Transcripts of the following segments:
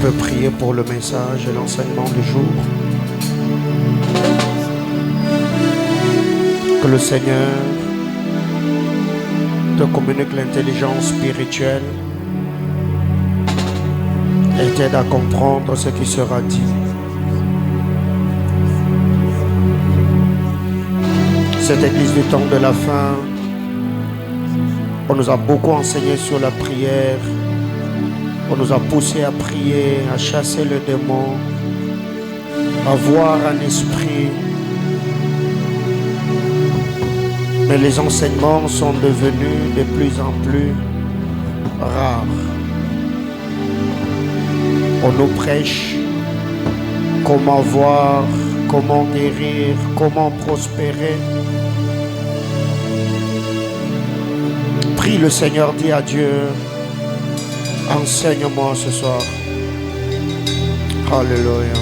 peut prier pour le message et l'enseignement du jour. Que le Seigneur te communique l'intelligence spirituelle et t'aide à comprendre ce qui sera dit. Cette église du temps de la fin, on nous a beaucoup enseigné sur la prière. On nous a poussé à prier, à chasser le démon, à voir un esprit. Mais les enseignements sont devenus de plus en plus rares. On nous prêche comment voir, comment guérir, comment prospérer. Prie le Seigneur, dis à Dieu, enseigne-moi ce soir. Alléluia.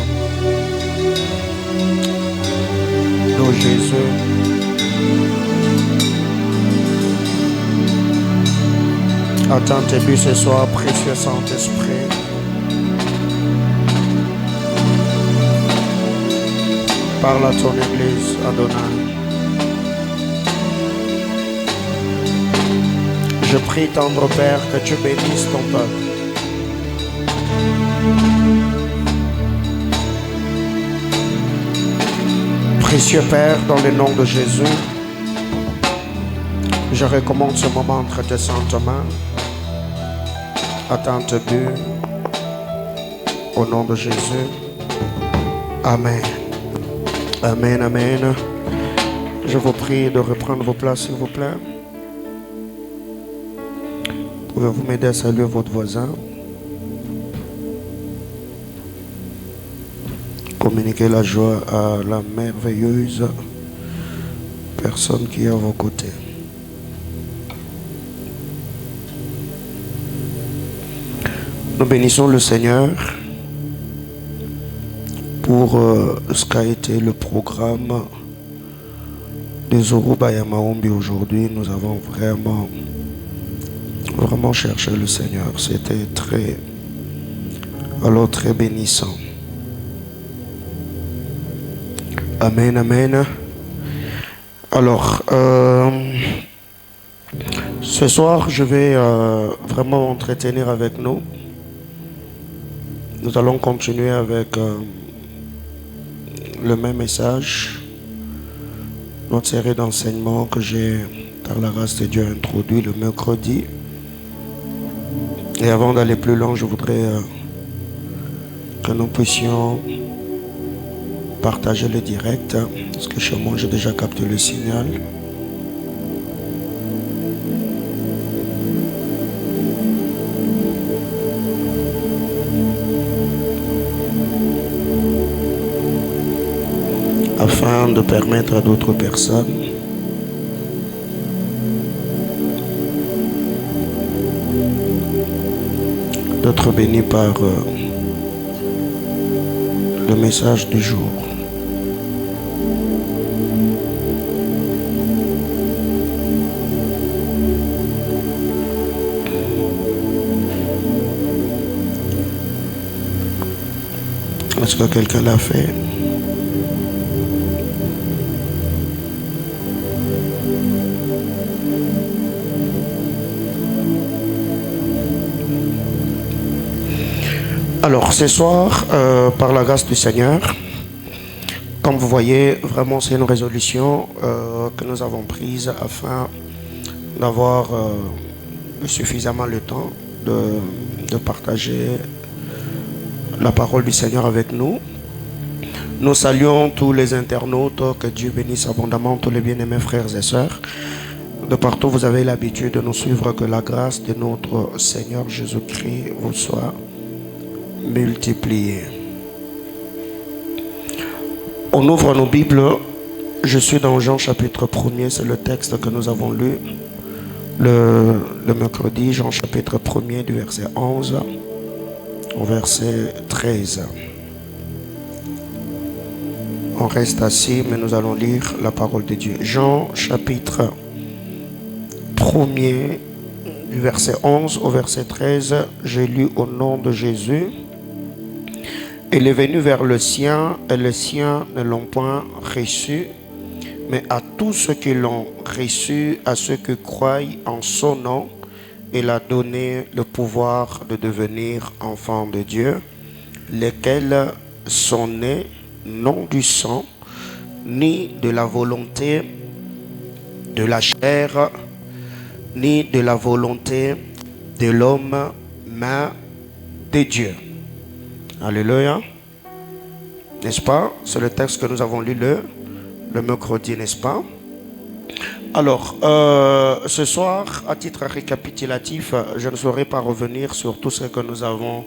Nous Jésus. Attends tes buts ce soir, précieux Saint-Esprit. Parle à ton église, Adonai. Je prie, tendre Père, que tu bénisses ton peuple. Précieux Père, dans le nom de Jésus, je recommande ce moment entre tes saintes mains. Attends tes buts. Au nom de Jésus. Amen. Amen, amen. Je vous prie de reprendre vos places, s'il vous plaît. Pouvez-vous m'aider à saluer votre voisin? Communiquez la joie à la merveilleuse personne qui est à vos côtés. Nous bénissons le Seigneur pour ce qu'a été le programme de Zoruba Yamaombi aujourd'hui. Nous avons vraiment cherché le Seigneur. C'était très bénissant. Amen, amen. Alors, ce soir, je vais vraiment m'entretenir avec nous. Nous allons continuer avec le même message, notre série d'enseignements que j'ai, par la grâce de Dieu, introduit le mercredi. Et avant d'aller plus loin, je voudrais que nous puissions partager le direct, parce que chez moi, j'ai déjà capté le signal. Afin de permettre à d'autres personnes d'être bénis par le message du jour. Est-ce que quelqu'un l'a fait? Alors, ce soir, par la grâce du Seigneur, comme vous voyez, vraiment c'est une résolution que nous avons prise afin d'avoir suffisamment le temps de partager la parole du Seigneur avec nous. Nous saluons tous les internautes, que Dieu bénisse abondamment tous les bien-aimés frères et sœurs. De partout, vous avez l'habitude de nous suivre, que la grâce de notre Seigneur Jésus-Christ vous soit multiplié. On ouvre nos Bibles. Je suis dans Jean chapitre 1er, c'est le texte que nous avons lu le mercredi. Jean chapitre 1er du verset 11 au verset 13. On reste assis, mais nous allons lire la parole de Dieu. Jean chapitre 1er du verset 11 au verset 13. J'ai lu au nom de Jésus. Il est venu vers le sien, et les siens ne l'ont point reçu. Mais à tous ceux qui l'ont reçu, à ceux qui croient en son nom, il a donné le pouvoir de devenir enfants de Dieu, lesquels sont nés non du sang, ni de la volonté de la chair, ni de la volonté de l'homme, mais de Dieu. Alléluia. N'est-ce pas? C'est le texte que nous avons lu le mercredi, n'est-ce pas? Alors, ce soir, à titre récapitulatif, je ne saurais pas revenir sur tout ce que nous avons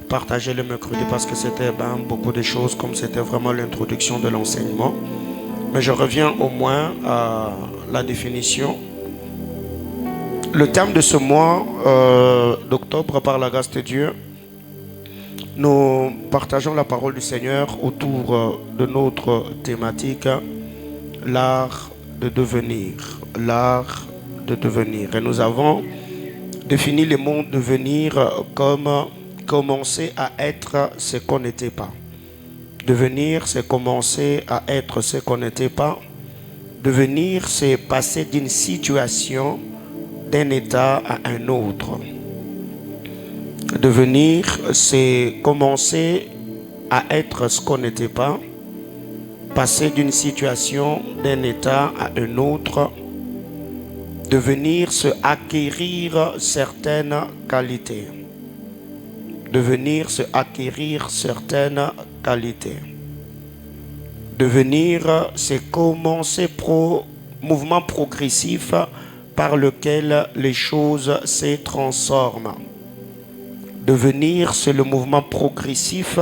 partagé le mercredi parce que c'était beaucoup de choses, comme c'était vraiment l'introduction de l'enseignement. Mais je reviens au moins à la définition. Le thème de ce mois d'octobre, par la grâce de Dieu, nous partageons la parole du Seigneur autour de notre thématique, l'art de devenir. L'art de devenir. Et nous avons défini le mot devenir comme commencer à être ce qu'on n'était pas. Devenir, c'est commencer à être ce qu'on n'était pas. Devenir, c'est passer d'une situation, d'un état à un autre. Devenir, c'est commencer à être ce qu'on n'était pas. Passer d'une situation, d'un état à un autre. Devenir, c'est acquérir certaines qualités. Devenir, c'est acquérir certaines qualités. Devenir, c'est commencer mouvement progressif par lequel les choses se transforment. Devenir, c'est le mouvement progressif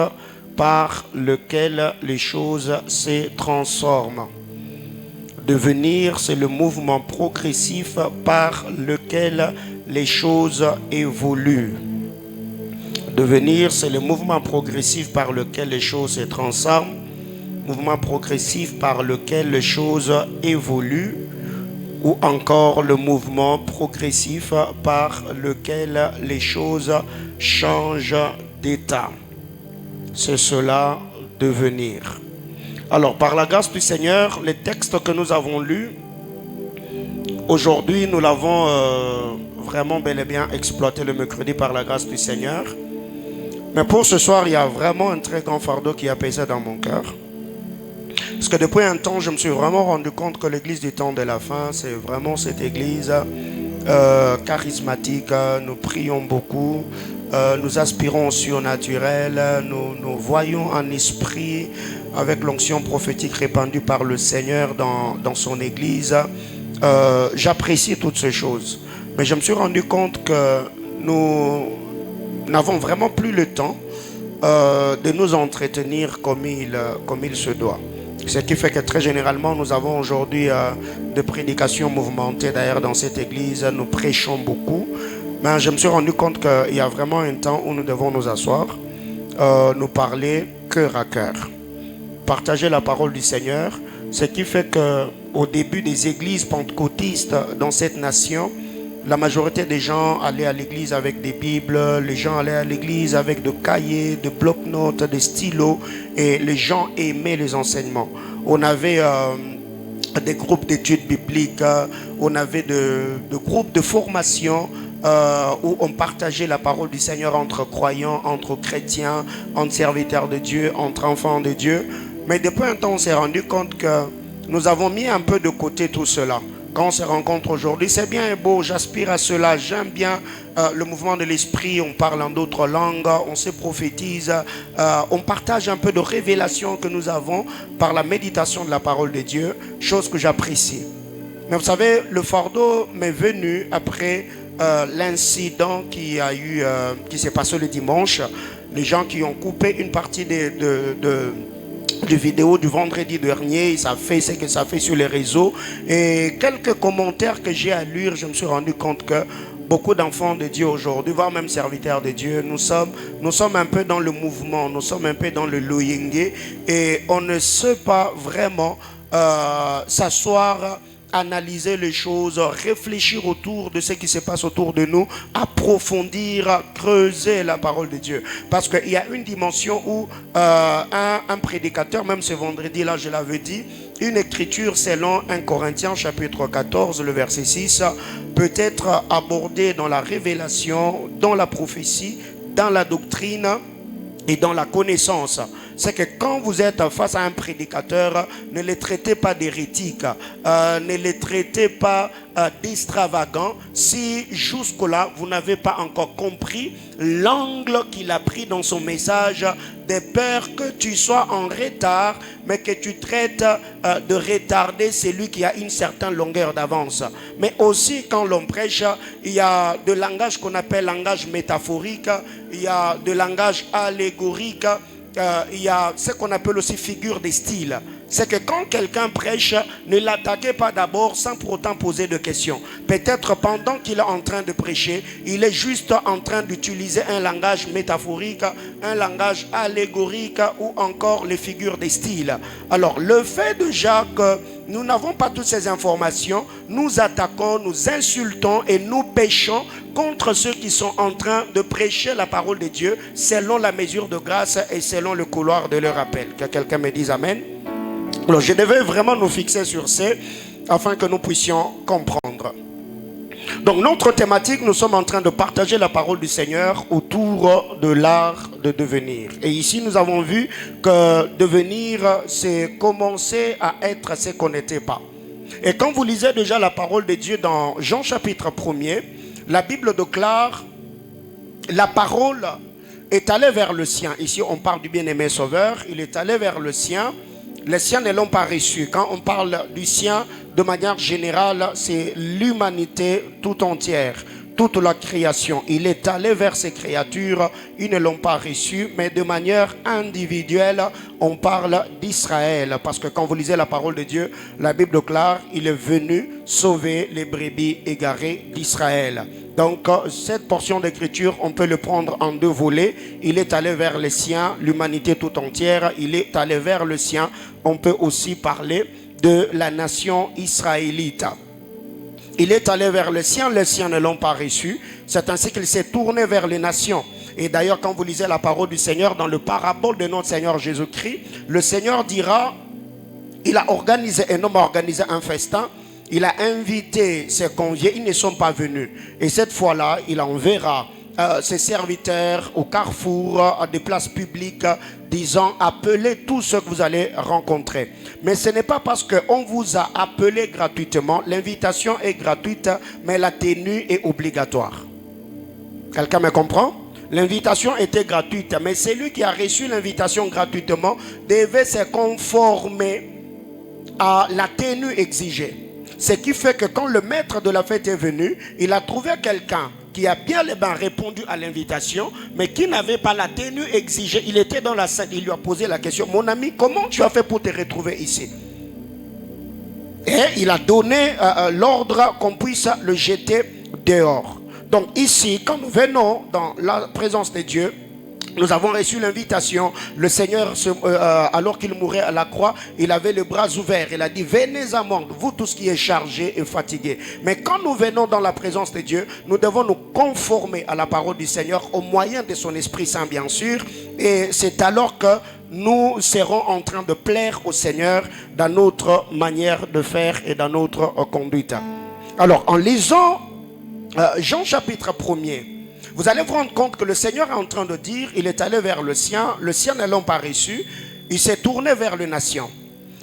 par lequel les choses se transforment. Devenir, c'est le mouvement progressif par lequel les choses évoluent. Devenir, c'est le mouvement progressif par lequel les choses se transforment. Mouvement progressif par lequel les choses évoluent. Ou encore le mouvement progressif par lequel les choses changent d'état. C'est cela, devenir. Alors, par la grâce du Seigneur, les textes que nous avons lus, aujourd'hui, nous l'avons vraiment bel et bien exploité le mercredi par la grâce du Seigneur. Mais pour ce soir, il y a vraiment un très grand fardeau qui a pesé dans mon cœur. Parce que depuis un temps, je me suis vraiment rendu compte que l'église du temps de la fin, c'est vraiment cette église charismatique. Nous prions beaucoup, nous aspirons au surnaturel, nous voyons en esprit avec l'onction prophétique répandue par le Seigneur dans son église. J'apprécie toutes ces choses. Mais je me suis rendu compte que nous n'avons vraiment plus le temps de nous entretenir comme il se doit. Ce qui fait que très généralement, nous avons aujourd'hui des prédications mouvementées. D'ailleurs, dans cette église, nous prêchons beaucoup. Mais je me suis rendu compte qu'il y a vraiment un temps où nous devons nous asseoir, nous parler cœur à cœur, partager la parole du Seigneur. Ce qui fait qu'au début des églises pentecôtistes dans cette nation, la majorité des gens allaient à l'église avec des Bibles, les gens allaient à l'église avec des cahiers, des blocs-notes, des stylos, et les gens aimaient les enseignements. On avait des groupes d'études bibliques, on avait des groupes de formation où on partageait la parole du Seigneur entre croyants, entre chrétiens, entre serviteurs de Dieu, entre enfants de Dieu. Mais depuis un temps, on s'est rendu compte que nous avons mis un peu de côté tout cela. Quand on se rencontre aujourd'hui, c'est bien et beau, j'aspire à cela, j'aime bien le mouvement de l'esprit, on parle en d'autres langues, on se prophétise, on partage un peu de révélation que nous avons par la méditation de la parole de Dieu, chose que j'apprécie. Mais vous savez, le fardeau m'est venu après l'incident qui s'est passé le dimanche, les gens qui ont coupé une partie de vidéo du vendredi dernier, ça fait ce que ça fait sur les réseaux, et quelques commentaires que j'ai à lire, je me suis rendu compte que beaucoup d'enfants de Dieu aujourd'hui, voire même serviteurs de Dieu, nous sommes un peu dans le mouvement, nous sommes un peu dans le loyenge, et on ne sait pas vraiment s'asseoir analyser les choses, réfléchir autour de ce qui se passe autour de nous, approfondir, creuser la parole de Dieu. Parce qu'il y a une dimension où un prédicateur, même ce vendredi-là, je l'avais dit, une écriture selon 1 Corinthiens chapitre 14, le verset 6, peut être abordée dans la révélation, dans la prophétie, dans la doctrine et dans la connaissance. C'est que quand vous êtes face à un prédicateur, ne les traitez pas d'hérétiques, ne les traitez pas d'extravagants, si jusque-là vous n'avez pas encore compris l'angle qu'il a pris dans son message, de peur que tu sois en retard, mais que tu traites de retarder celui qui a une certaine longueur d'avance. Mais aussi quand l'on prêche, il y a de langage qu'on appelle langage métaphorique, il y a de langage allégorique, il y a ce qu'on appelle aussi figure de style. C'est que quand quelqu'un prêche, ne l'attaquez pas d'abord sans pour autant poser de questions. Peut-être pendant qu'il est en train de prêcher, il est juste en train d'utiliser un langage métaphorique, un langage allégorique ou encore les figures de style. Alors le fait déjà que nous n'avons pas toutes ces informations, nous attaquons, nous insultons et nous péchons contre ceux qui sont en train de prêcher la parole de Dieu selon la mesure de grâce et selon le couloir de leur appel. Que quelqu'un me dise Amen. Alors je devais vraiment nous fixer sur ce afin que nous puissions comprendre. Donc notre thématique, nous sommes en train de partager la parole du Seigneur autour de l'art de devenir. Et ici nous avons vu que devenir, c'est commencer à être ce qu'on n'était pas. Et quand vous lisez déjà la parole de Dieu dans Jean chapitre 1er, la Bible déclare, la parole est allée vers le sien. Ici on parle du bien-aimé sauveur, il est allé vers le sien. Les siens ne l'ont pas reçu. Quand on parle du sien, de manière générale, c'est l'humanité tout entière, toute la création. Il est allé vers ces créatures, ils ne l'ont pas reçu, mais de manière individuelle, on parle d'Israël. Parce que quand vous lisez la parole de Dieu, la Bible déclare, il est venu sauver les brebis égarées d'Israël. Donc, cette portion d'écriture, on peut le prendre en deux volets. Il est allé vers les siens, l'humanité tout entière. Il est allé vers le sien. On peut aussi parler de la nation israélite. Il est allé vers les siens ne l'ont pas reçu. C'est ainsi qu'il s'est tourné vers les nations. Et d'ailleurs, quand vous lisez la parole du Seigneur, dans le parabole de notre Seigneur Jésus-Christ, le Seigneur dira, il a organisé, un homme a organisé un festin. Il a invité ses conviés, ils ne sont pas venus. Et cette fois-là, il enverra ses serviteurs au carrefour, à des places publiques, disant appelez tous ceux que vous allez rencontrer. Mais ce n'est pas parce qu'on vous a appelé gratuitement, l'invitation est gratuite, mais la tenue est obligatoire. Quelqu'un me comprend? L'invitation était gratuite, mais celui qui a reçu l'invitation gratuitement devait se conformer à la tenue exigée. Ce qui fait que quand le maître de la fête est venu, il a trouvé quelqu'un qui a bien répondu à l'invitation, mais qui n'avait pas la tenue exigée. Il était dans la salle, il lui a posé la question, mon ami, comment tu as fait pour te retrouver ici? Et il a donné l'ordre qu'on puisse le jeter dehors. Donc ici, quand nous venons dans la présence de Dieu, nous avons reçu l'invitation. Le Seigneur, alors qu'il mourait à la croix, il avait les bras ouverts. Il a dit, venez à moi, vous tous qui êtes chargés et fatigués. Mais quand nous venons dans la présence de Dieu, nous devons nous conformer à la parole du Seigneur, au moyen de son Esprit Saint, bien sûr. Et c'est alors que nous serons en train de plaire au Seigneur dans notre manière de faire et dans notre conduite. Alors, en lisant Jean chapitre 1er, vous allez vous rendre compte que le Seigneur est en train de dire, il est allé vers le sien ne l'ont pas reçu, il s'est tourné vers les nations.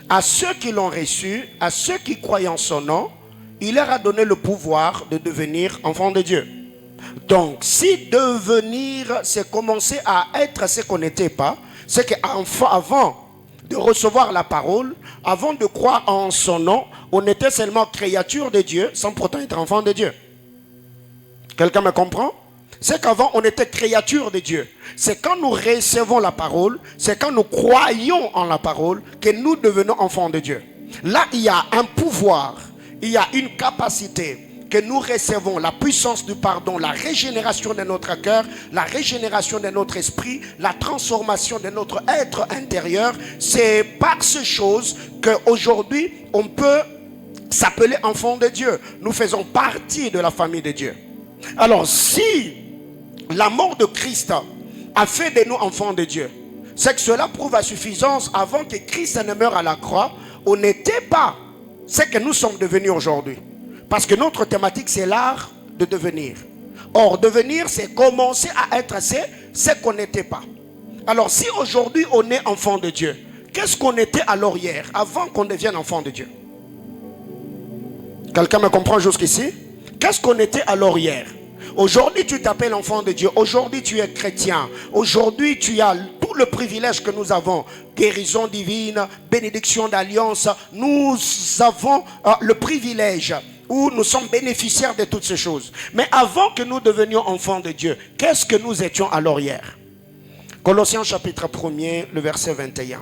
À ceux qui l'ont reçu, à ceux qui croient en son nom, il leur a donné le pouvoir de devenir enfants de Dieu. Donc, si devenir, c'est commencer à être ce qu'on n'était pas, c'est qu'avant de recevoir la parole, avant de croire en son nom, on était seulement créature de Dieu, sans pourtant être enfant de Dieu. Quelqu'un me comprend? C'est qu'avant, on était créature de Dieu. C'est quand nous recevons la parole, c'est quand nous croyons en la parole que nous devenons enfants de Dieu. Là, il y a un pouvoir, il y a une capacité que nous recevons, la puissance du pardon, la régénération de notre cœur, la régénération de notre esprit, la transformation de notre être intérieur. C'est par ces choses qu'aujourd'hui, on peut s'appeler enfants de Dieu. Nous faisons partie de la famille de Dieu. Alors si la mort de Christ a fait de nous enfants de Dieu, c'est que cela prouve à suffisance, avant que Christ ne meure à la croix, on n'était pas ce que nous sommes devenus aujourd'hui. Parce que notre thématique, c'est l'art de devenir. Or, devenir, c'est commencer à être ce qu'on n'était pas. Alors, si aujourd'hui on est enfant de Dieu, qu'est-ce qu'on était alors hier, avant qu'on devienne enfant de Dieu? Quelqu'un me comprend jusqu'ici? Qu'est-ce qu'on était alors hier? Aujourd'hui, tu t'appelles enfant de Dieu. Aujourd'hui, tu es chrétien. Aujourd'hui, tu as tout le privilège que nous avons. Guérison divine, bénédiction d'alliance. Nous avons le privilège où nous sommes bénéficiaires de toutes ces choses. Mais avant que nous devenions enfants de Dieu, qu'est-ce que nous étions alors hier? Colossiens chapitre 1er, le verset 21.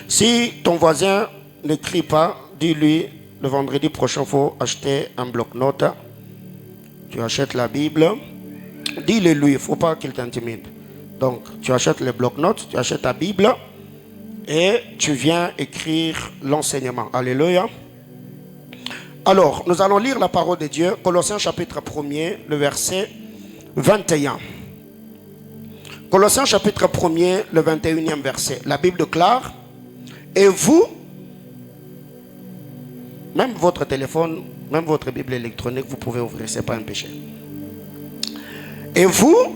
Si ton voisin n'écrit pas, dis-lui, le vendredi prochain, il faut acheter un bloc-notes. Tu achètes la Bible. Dis-le lui, il ne faut pas qu'il t'intimide. Donc, tu achètes les bloc-notes, tu achètes ta Bible et tu viens écrire l'enseignement. Alléluia. Alors, nous allons lire la parole de Dieu. Colossiens chapitre 1er, le verset 21. Colossiens chapitre 1er, le 21e verset. La Bible déclare, et vous, même votre téléphone, même votre Bible électronique, vous pouvez ouvrir, ce n'est pas un péché. Et vous,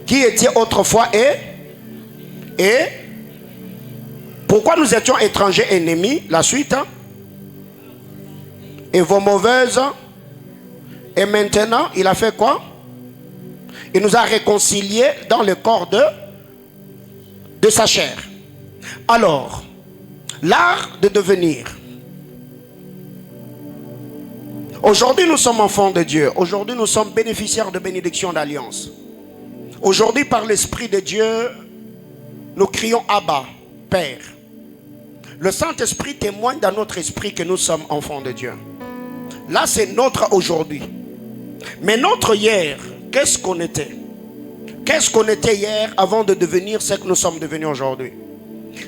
qui étiez autrefois et pourquoi nous étions étrangers ennemis, la suite, hein? Et vos mauvaises, et maintenant, il a fait quoi? Il nous a réconciliés dans le corps de sa chair. Alors, l'art de devenir. Aujourd'hui, nous sommes enfants de Dieu. Aujourd'hui, nous sommes bénéficiaires de bénédictions d'alliance. Aujourd'hui, par l'Esprit de Dieu, nous crions Abba, Père. Le Saint-Esprit témoigne dans notre esprit que nous sommes enfants de Dieu. Là, c'est notre aujourd'hui. Mais notre hier, qu'est-ce qu'on était? Qu'est-ce qu'on était hier avant de devenir ce que nous sommes devenus aujourd'hui?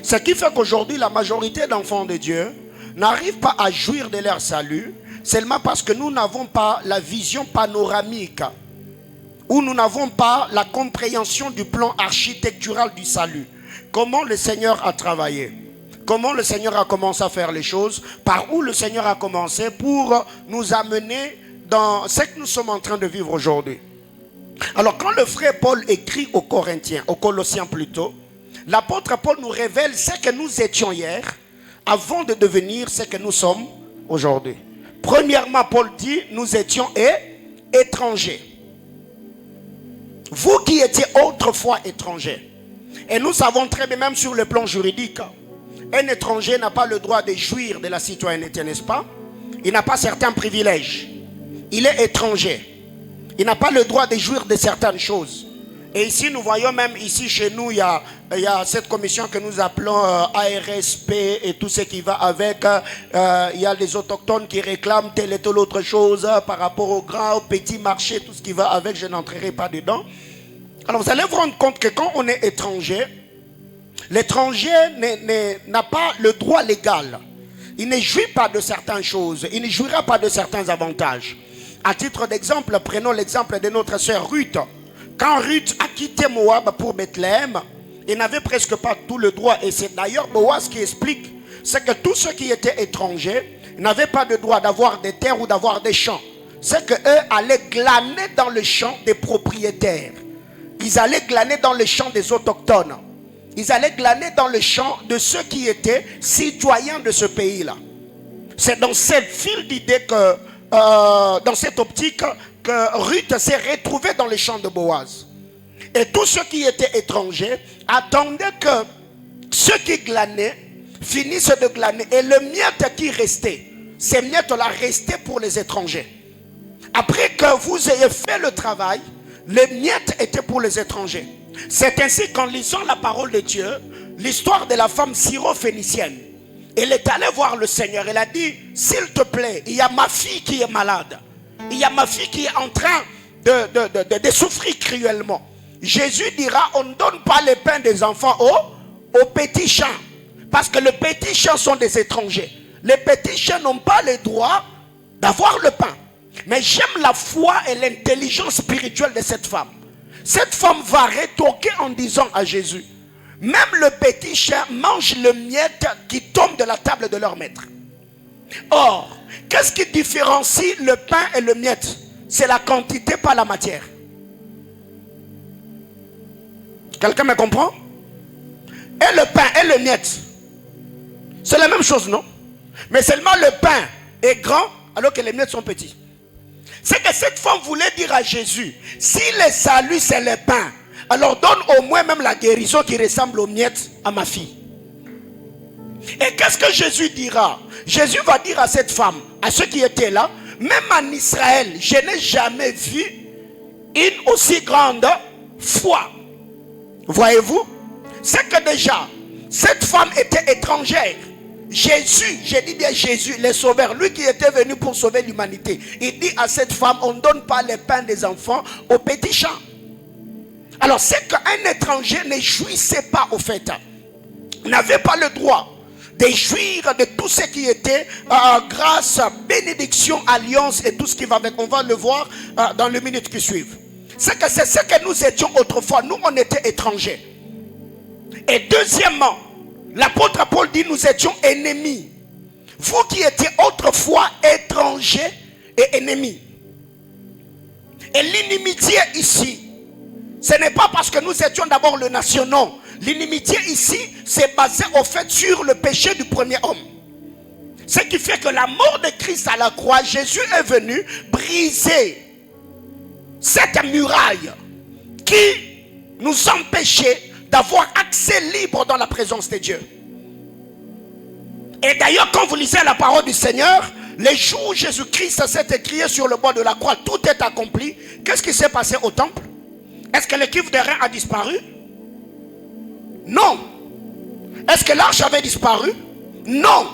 Ce qui fait qu'aujourd'hui, la majorité d'enfants de Dieu n'arrivent pas à jouir de leur salut seulement parce que nous n'avons pas la vision panoramique ou nous n'avons pas la compréhension du plan architectural du salut. Comment le Seigneur a travaillé? Comment le Seigneur a commencé à faire les choses? Par où le Seigneur a commencé pour nous amener dans ce que nous sommes en train de vivre aujourd'hui? Alors quand le frère Paul écrit aux Corinthiens, aux Colossiens plutôt, l'apôtre Paul nous révèle ce que nous étions hier avant de devenir ce que nous sommes aujourd'hui. Premièrement, Paul dit, nous étions étrangers. Vous qui étiez autrefois étrangers. Et nous savons très bien, même sur le plan juridique, un étranger n'a pas le droit de jouir de la citoyenneté, n'est-ce pas? Il n'a pas certains privilèges. Il est étranger. Il n'a pas le droit de jouir de certaines choses. Et ici, nous voyons même ici chez nous, il y a cette commission que nous appelons ARSP et tout ce qui va avec. Il y a les autochtones qui réclament telle et telle autre chose par rapport au grand, au petit marché, tout ce qui va avec. Je n'entrerai pas dedans. Alors vous allez vous rendre compte que quand on est étranger, l'étranger n'a pas le droit légal. Il ne jouit pas de certaines choses. Il ne jouira pas de certains avantages. À titre d'exemple, prenons l'exemple de notre sœur Ruth. Quand Ruth a quitté Moab pour Bethléem, il n'avait presque pas tout le droit. Et c'est d'ailleurs Boaz qui explique, c'est que tous ceux qui étaient étrangers n'avaient pas le droit d'avoir des terres ou d'avoir des champs. C'est qu'eux allaient glaner dans le champ des propriétaires. Ils allaient glaner dans le champ des autochtones. Ils allaient glaner dans le champ de ceux qui étaient citoyens de ce pays-là. C'est dans cette file d'idées que, dans cette optique, que Ruth s'est retrouvée dans les champs de Boaz. Et tous ceux qui étaient étrangers attendaient que ceux qui glanaient finissent de glaner. Et le miette qui restait, ces miettes-là restaient pour les étrangers. Après que vous ayez fait le travail, les miettes étaient pour les étrangers. C'est ainsi qu'en lisant la parole de Dieu, l'histoire de la femme syro-phénicienne, elle est allée voir le Seigneur. Elle a dit, s'il te plaît, il y a ma fille qui est malade. Il y a ma fille qui est en train de souffrir cruellement. Jésus dira, on ne donne pas les pains des enfants aux petits champs. Parce que les petits chiens sont des étrangers. Les petits chiens n'ont pas le droit d'avoir le pain. Mais j'aime la foi et l'intelligence spirituelle de cette femme. Cette femme va rétorquer en disant à Jésus, même le petit chien mange le miette qui tombe de la table de leur maître. Or, qu'est-ce qui différencie le pain et le miette? C'est la quantité, pas la matière. Quelqu'un me comprend? Et le pain et le miette, c'est la même chose, non? Mais seulement le pain est grand alors que les miettes sont petits. C'est que cette femme voulait dire à Jésus, si le salut c'est le pain, alors donne au moins même la guérison qui ressemble aux miettes à ma fille. Et qu'est-ce que Jésus dira? Jésus va dire à cette femme, à ceux qui étaient là, même en Israël, je n'ai jamais vu une aussi grande foi. Voyez-vous? C'est que déjà, cette femme était étrangère. Jésus, j'ai dit bien Jésus, le sauveur, lui qui était venu pour sauver l'humanité, il dit à cette femme, on ne donne pas le pain des enfants aux petits champs. Alors c'est qu'un étranger ne jouissait pas au fait, n'avait pas le droit de jouir de tout ce qui était grâce, bénédiction, alliance et tout ce qui va avec. On va le voir dans les minutes qui suivent. C'est ce que nous étions autrefois, nous on était étrangers. Et deuxièmement, l'apôtre Paul dit nous étions ennemis. Vous qui étiez autrefois étrangers et ennemis. Et l'inimitié ici, ce n'est pas parce que nous étions d'abord le nation, non. L'inimitié ici, c'est basé au fait sur le péché du premier homme. Ce qui fait que la mort de Christ à la croix, Jésus est venu briser cette muraille qui nous empêchait d'avoir accès libre dans la présence de Dieu. Et d'ailleurs, quand vous lisez la parole du Seigneur, les jours où Jésus-Christ s'est écrié sur le bois de la croix, tout est accompli. Qu'est-ce qui s'est passé au temple? Est-ce que l'équipe de rein a disparu? Non. Est-ce que l'arche avait disparu? Non.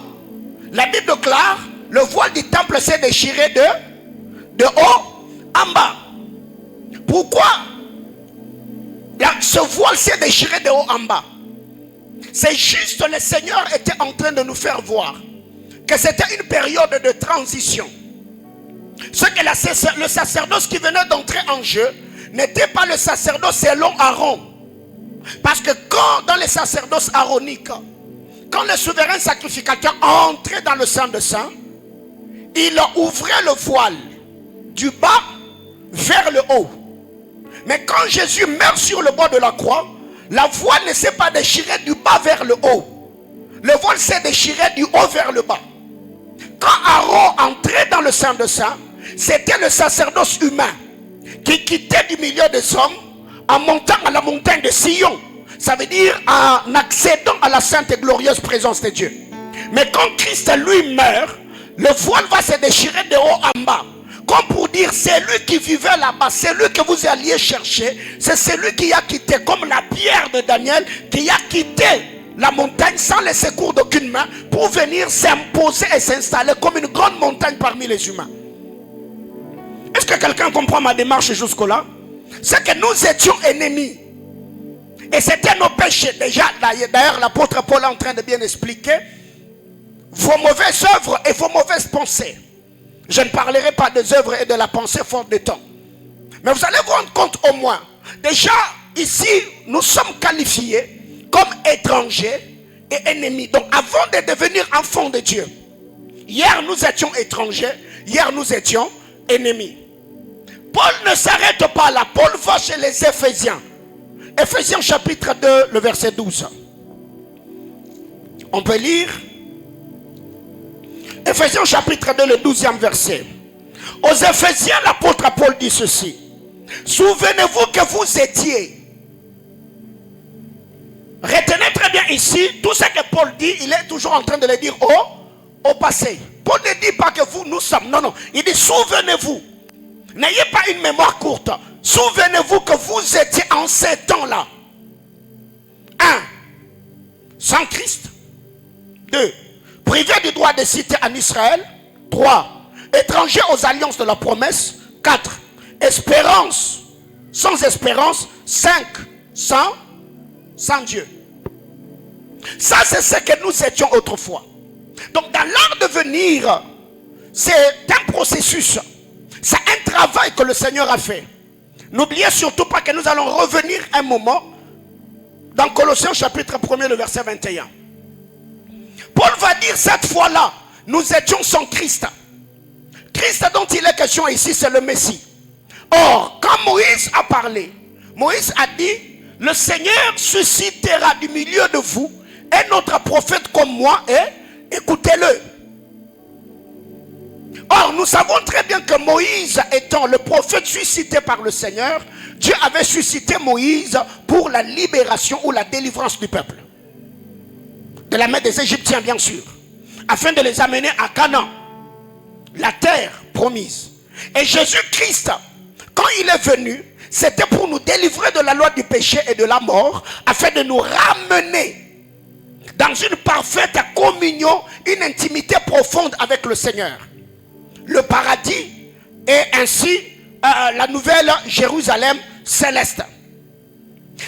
La Bible déclare, le voile du temple s'est déchiré de haut en bas. Pourquoi ce voile s'est déchiré de haut en bas? C'est juste le Seigneur était en train de nous faire voir que c'était une période de transition. Ce que le sacerdoce qui venait d'entrer en jeu n'était pas le sacerdoce selon Aaron. Parce que quand dans les sacerdoces aaroniques, quand le souverain sacrificateur entrait dans le Saint des Saints, il ouvrait le voile du bas vers le haut. Mais quand Jésus meurt sur le bois de la croix, la voile ne s'est pas déchirée du bas vers le haut. Le voile s'est déchiré du haut vers le bas. Quand Aaron entrait dans le Saint des Saints, c'était le sacerdoce humain qui quittait du milieu des hommes en montant à la montagne de Sion. Ça veut dire en accédant à la sainte et glorieuse présence de Dieu. Mais quand Christ lui meurt, le voile va se déchirer de haut en bas. Comme pour dire, c'est lui qui vivait là-bas, c'est lui que vous alliez chercher, c'est celui qui a quitté, comme la pierre de Daniel, qui a quitté la montagne sans le secours d'aucune main, pour venir s'imposer et s'installer comme une grande montagne parmi les humains. Est-ce que quelqu'un comprend ma démarche jusqu'au-là? C'est que nous étions ennemis. Et c'était nos péchés. Déjà, d'ailleurs, l'apôtre Paul est en train de bien expliquer vos mauvaises œuvres et vos mauvaises pensées. Je ne parlerai pas des œuvres et de la pensée faute de temps. Mais vous allez vous rendre compte au moins. Déjà, ici, nous sommes qualifiés comme étrangers et ennemis. Donc, avant de devenir enfants de Dieu, hier nous étions étrangers, hier nous étions ennemis. Paul ne s'arrête pas là. Paul va chez les Éphésiens. Éphésiens chapitre 2, le verset 12. On peut lire Éphésiens chapitre 2, le 12e verset. Aux Éphésiens, l'apôtre Paul dit ceci. Souvenez-vous que vous étiez. Retenez très bien ici, tout ce que Paul dit, il est toujours en train de le dire au passé. Paul ne dit pas que vous, nous sommes. Non, non. Il dit souvenez-vous. N'ayez pas une mémoire courte. Souvenez-vous que vous étiez en ces temps-là. 1. Sans Christ. 2. Privé du droit de cité en Israël. 3. Étranger aux alliances de la promesse. 4. Espérance. Sans espérance. 5. Sans Dieu. Ça, c'est ce que nous étions autrefois. Donc, dans l'art de venir, c'est un processus. C'est un travail que le Seigneur a fait. N'oubliez surtout pas que nous allons revenir un moment dans Colossiens chapitre 1er, le verset 21. Paul va dire cette fois-là, nous étions sans Christ. Christ dont il est question ici, c'est le Messie. Or, quand Moïse a parlé, Moïse a dit, le Seigneur suscitera du milieu de vous un autre prophète comme moi et écoutez-le. Or, nous savons très bien que Moïse étant le prophète suscité par le Seigneur, Dieu avait suscité Moïse pour la libération ou la délivrance du peuple. De la main des Égyptiens, bien sûr. Afin de les amener à Canaan, la terre promise. Et Jésus-Christ, quand il est venu, c'était pour nous délivrer de la loi du péché et de la mort, afin de nous ramener dans une parfaite communion, une intimité profonde avec le Seigneur. Le paradis et ainsi la nouvelle Jérusalem céleste.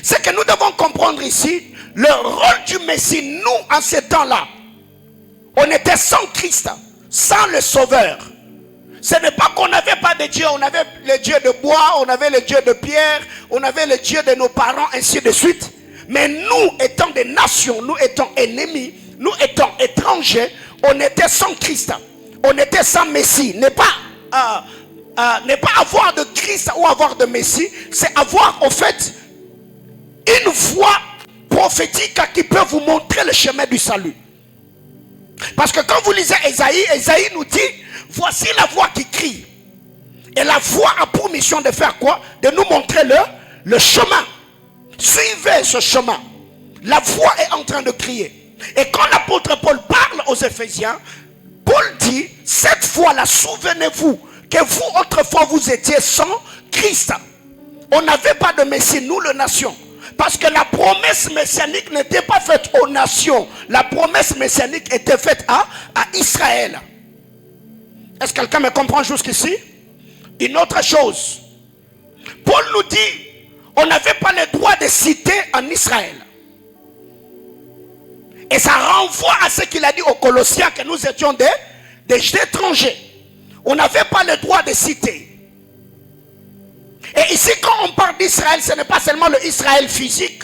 Ce que nous devons comprendre ici, le rôle du Messie, nous en ces temps-là, on était sans Christ, sans le Sauveur. Ce n'est pas qu'on n'avait pas de Dieu, on avait le Dieu de bois, on avait le Dieu de pierre, on avait le Dieu de nos parents, ainsi de suite. Mais nous étant des nations, nous étant ennemis, nous étant étrangers, on était sans Christ. On était sans Messie. N'est pas avoir de Christ ou avoir de Messie, c'est avoir en fait une voix prophétique qui peut vous montrer le chemin du salut. Parce que quand vous lisez Ésaïe, Ésaïe nous dit, voici la voix qui crie. Et la voix a pour mission de faire quoi? De nous montrer le chemin. Suivez ce chemin. La voix est en train de crier. Et quand l'apôtre Paul parle aux Éphésiens, Paul dit, cette fois-là, souvenez-vous que vous, autrefois, vous étiez sans Christ. On n'avait pas de Messie, nous, les nations. Parce que la promesse messianique n'était pas faite aux nations. La promesse messianique était faite à Israël. Est-ce que quelqu'un me comprend jusqu'ici? Une autre chose. Paul nous dit, on n'avait pas le droit de citer en Israël. Et ça renvoie à ce qu'il a dit aux Colossiens, que nous étions des étrangers. On n'avait pas le droit de citer. Et ici, quand on parle d'Israël, ce n'est pas seulement le Israël physique,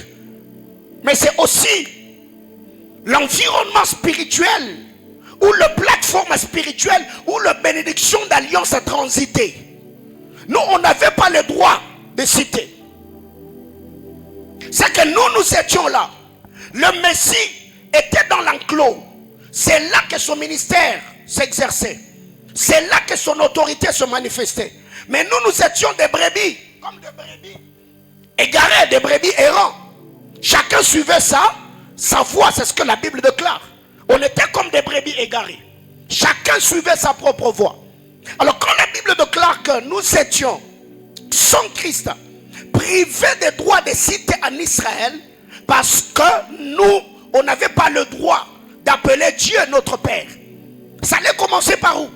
mais c'est aussi l'environnement spirituel, ou la plateforme spirituelle, ou la bénédiction d'alliance transitée. Nous, on n'avait pas le droit de citer. C'est que nous étions là. Le Messie était dans l'enclos. C'est là que son ministère s'exerçait. C'est là que son autorité se manifestait. Mais nous étions des brebis, comme des brebis égarés, des brebis errants. Chacun suivait sa voie, c'est ce que la Bible déclare. On était comme des brebis égarés. Chacun suivait sa propre voie. Alors quand la Bible déclare que nous étions sans Christ, privés des droits de citer en Israël, parce que nous, on n'avait pas le droit d'appeler Dieu notre Père. Ça allait commencer par où?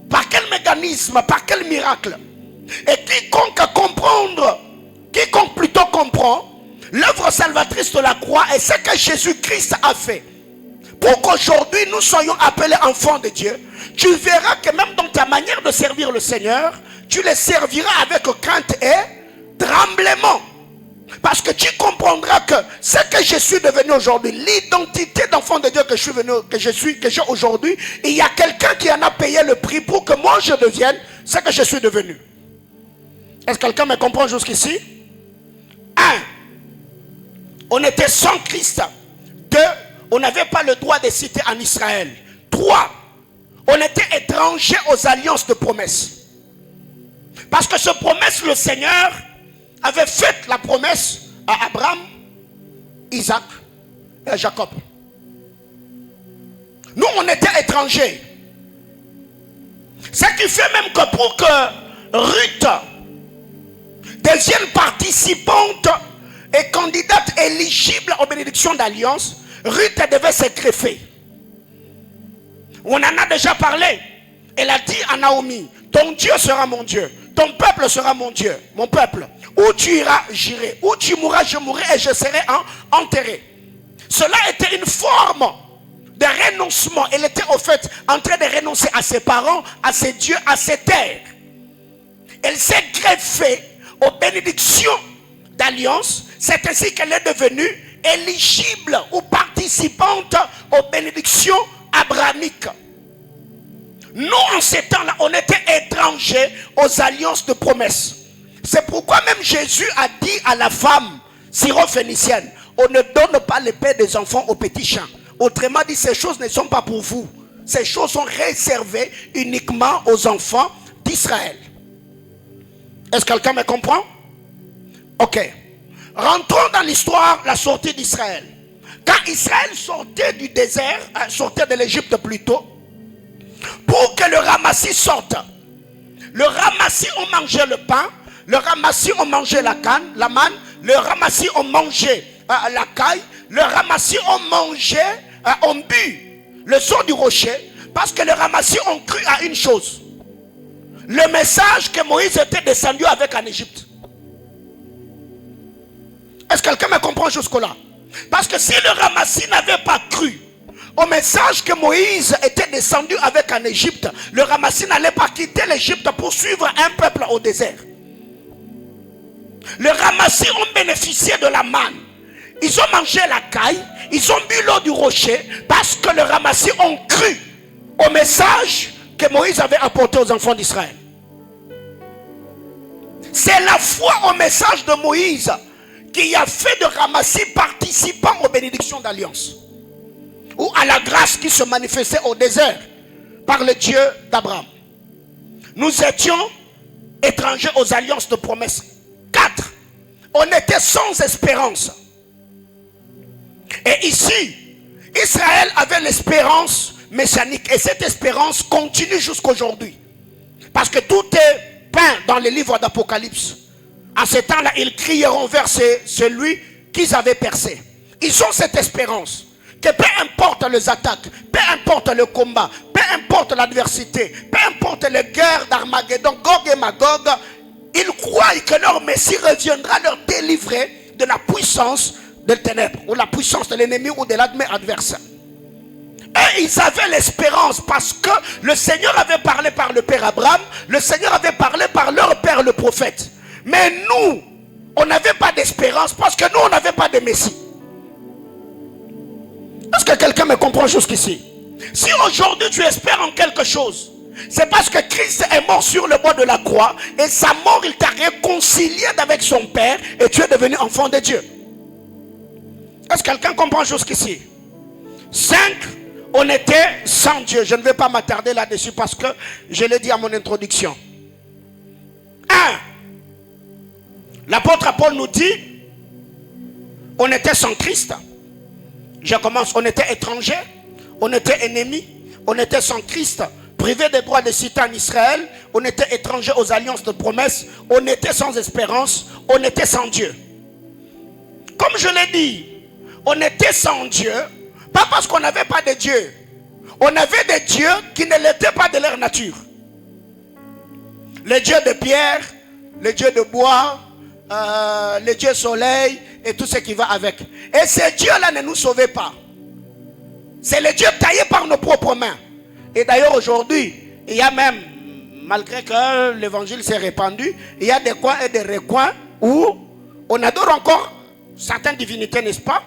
Par quel mécanisme? Par quel miracle? Et quiconque plutôt comprend l'œuvre salvatrice de la croix et ce que Jésus-Christ a fait pour qu'aujourd'hui nous soyons appelés enfants de Dieu, tu verras que même dans ta manière de servir le Seigneur, tu le serviras avec crainte et tremblement. Parce que tu comprendras que ce que je suis devenu aujourd'hui, l'identité d'enfant de Dieu que j'ai aujourd'hui, il y a quelqu'un qui en a payé le prix pour que moi je devienne ce que je suis devenu. Est-ce que quelqu'un me comprend jusqu'ici? 1. On était sans Christ. 2. On n'avait pas le droit de citer en Israël. 3. On était étrangers aux alliances de promesses. Parce que ce promesse, le Seigneur avait fait la promesse à Abraham, Isaac et à Jacob. Nous, on était étrangers. Ce qui fait même que pour que Ruth devienne participante et candidate éligible aux bénédictions d'alliance, Ruth devait se greffer. On en a déjà parlé. Elle a dit à Naomi, ton Dieu sera mon Dieu, ton peuple sera mon Dieu, mon peuple. Où tu iras, j'irai. Où tu mourras, je mourrai et je serai enterré. Cela était une forme de renoncement. Elle était au fait en train de renoncer à ses parents, à ses dieux, à ses terres. Elle s'est greffée aux bénédictions d'alliance. C'est ainsi qu'elle est devenue éligible ou participante aux bénédictions abrahamiques. Nous, en ces temps-là, on était étrangers aux alliances de promesses. C'est pourquoi même Jésus a dit à la femme syrophénicienne, on ne donne pas les paix des enfants aux petits champs. Autrement dit, ces choses ne sont pas pour vous. Ces choses sont réservées uniquement aux enfants d'Israël. Est-ce que quelqu'un me comprend? Ok. Rentrons dans l'histoire, la sortie d'Israël. Quand Israël sortait du désert, sortait de l'Égypte plutôt, pour que le ramassis sorte. Le ramassis, on mangeait le pain. Le ramassis, on mangeait la canne, la manne. Le ramassis, on mangeait la caille. Le ramassis, on mangeait, on but le sang du rocher. Parce que le ramassis, on cru à une chose. Le message que Moïse était descendu avec en Égypte. Est-ce que quelqu'un me comprend jusque-là? Parce que si le ramassis n'avait pas cru au message que Moïse était descendu avec en Égypte, le ramassis n'allait pas quitter l'Égypte pour suivre un peuple au désert. Le ramassis ont bénéficié de la manne. Ils ont mangé la caille, ils ont bu l'eau du rocher parce que le ramassis ont cru au message que Moïse avait apporté aux enfants d'Israël. C'est la foi au message de Moïse qui a fait de ramassis participant aux bénédictions d'alliance. Ou à la grâce qui se manifestait au désert par le Dieu d'Abraham. Nous étions étrangers aux alliances de promesses. 4. On était sans espérance. Et ici, Israël avait l'espérance messianique. Et cette espérance continue jusqu'aujourd'hui. Parce que tout est peint dans le livre d'Apocalypse. En ce temps-là, ils crieront vers celui qu'ils avaient percé. Ils ont cette espérance. Que peu importe les attaques, peu importe le combat, peu importe l'adversité, peu importe les guerres d'Armageddon, Gog et Magog, ils croient que leur Messie reviendra leur délivrer de la puissance des ténèbres, ou la puissance de l'ennemi ou de l'adversaire. Et ils avaient l'espérance parce que le Seigneur avait parlé par le Père Abraham, le Seigneur avait parlé par leur Père le prophète. Mais nous, on n'avait pas d'espérance parce que nous, on n'avait pas de Messie. Est-ce que quelqu'un me comprend jusqu'ici? Si aujourd'hui tu espères en quelque chose, c'est parce que Christ est mort sur le bois de la croix et sa mort, il t'a réconcilié avec son Père et tu es devenu enfant de Dieu. Est-ce que quelqu'un comprend jusqu'ici? 5. On était sans Dieu. Je ne vais pas m'attarder là-dessus parce que je l'ai dit à mon introduction. 1. L'apôtre Paul nous dit, on était sans Christ. Je commence, on était étrangers, on était ennemis, on était sans Christ, privés des droits de cité en Israël, on était étrangers aux alliances de promesses, on était sans espérance, on était sans Dieu. Comme je l'ai dit, on était sans Dieu, pas parce qu'on n'avait pas de Dieu, on avait des dieux qui ne l'étaient pas de leur nature. Les dieux de pierre, les dieux de bois, le Dieu soleil et tout ce qui va avec. Et ces dieux-là ne nous sauvaient pas. C'est les dieux taillés par nos propres mains. Et d'ailleurs aujourd'hui, il y a même, malgré que l'évangile s'est répandu, il y a des coins et des recoins où on adore encore certaines divinités, n'est-ce pas?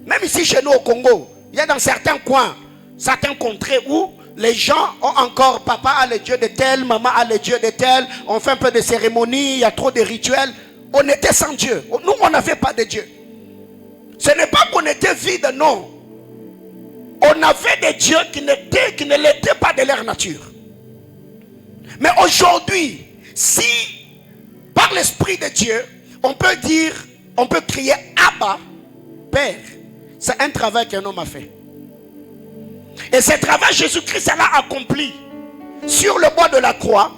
Même ici chez nous au Congo, il y a dans certains coins, certaines contrées où les gens ont encore, papa a le dieu de tel, maman a le dieu de tel, on fait un peu de cérémonie, il y a trop de rituels. On était sans Dieu. Nous, on n'avait pas de Dieu. Ce n'est pas qu'on était vide, non. On avait des dieux qui ne l'étaient pas de leur nature. Mais aujourd'hui, si par l'Esprit de Dieu, on peut dire, on peut crier Abba, Père, c'est un travail qu'un homme a fait. Et ce travail, Jésus-Christ l'a accompli sur le bois de la croix,